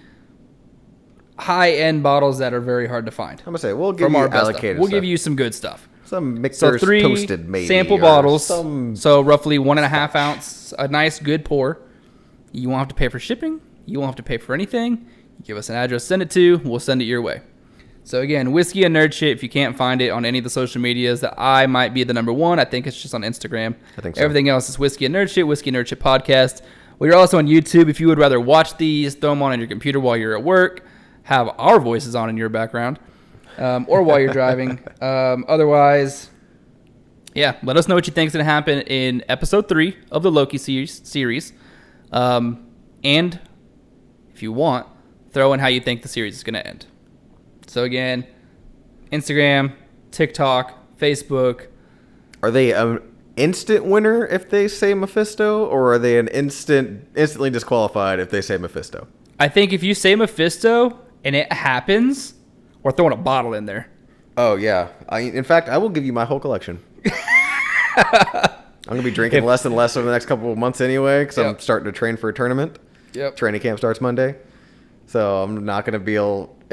high-end bottles that are very hard to find. I'm going to say, we'll give you our best stuff. allocated We'll stuff. give you some good stuff. Some mixers So 3 toasted, maybe. sample or bottles, some- so roughly 1.5 ounce, a nice good pour. You won't have to pay for shipping. You won't have to pay for anything. You give us an address, send it to, we'll send it your way. So again, Whiskey and Nerd Shit, if you can't find it on any of the social medias, that I might be the number 1. I think it's just on Instagram. I think so. Everything else is Whiskey and Nerd Shit, Whiskey and Nerd Shit podcast. We're also on YouTube. If you would rather watch these, throw them on your computer while you're at work, have our voices on in your background, or while you're driving. Otherwise, yeah, let us know what you think is going to happen in episode 3 of the Loki series. And if you want, throw in how you think the series is going to end. So again, Instagram, TikTok, Facebook. Are they an instant winner if they say Mephisto, or are they an instantly disqualified if they say Mephisto? I think if you say Mephisto and it happens, we're throwing a bottle in there. Oh, yeah. In fact, I will give you my whole collection. I'm going to be drinking less and less over the next couple of months anyway because I'm Yep. starting to train for a tournament. Yep. Training camp starts Monday. So I'm not going to be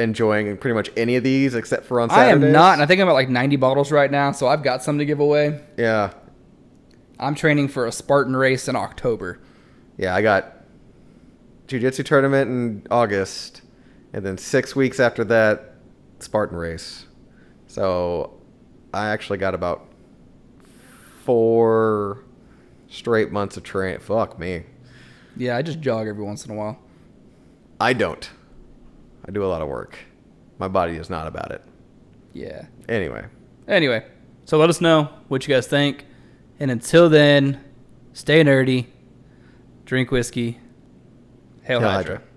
enjoying pretty much any of these except for on I Saturdays. am not, and I think I'm at like 90 bottles right now, so I've got some to give away. Yeah. I'm training for a Spartan race in October. Yeah, I got jiu-jitsu tournament in August, and then 6 weeks after that, Spartan race. So I actually got about 4 straight months of training. Fuck me. Yeah, I just jog every once in a while. I don't. I do a lot of work. My body is not about it. Yeah. Anyway, So let us know what you guys think. And until then, stay nerdy, drink whiskey, Hail Hail Hydra. Hydra.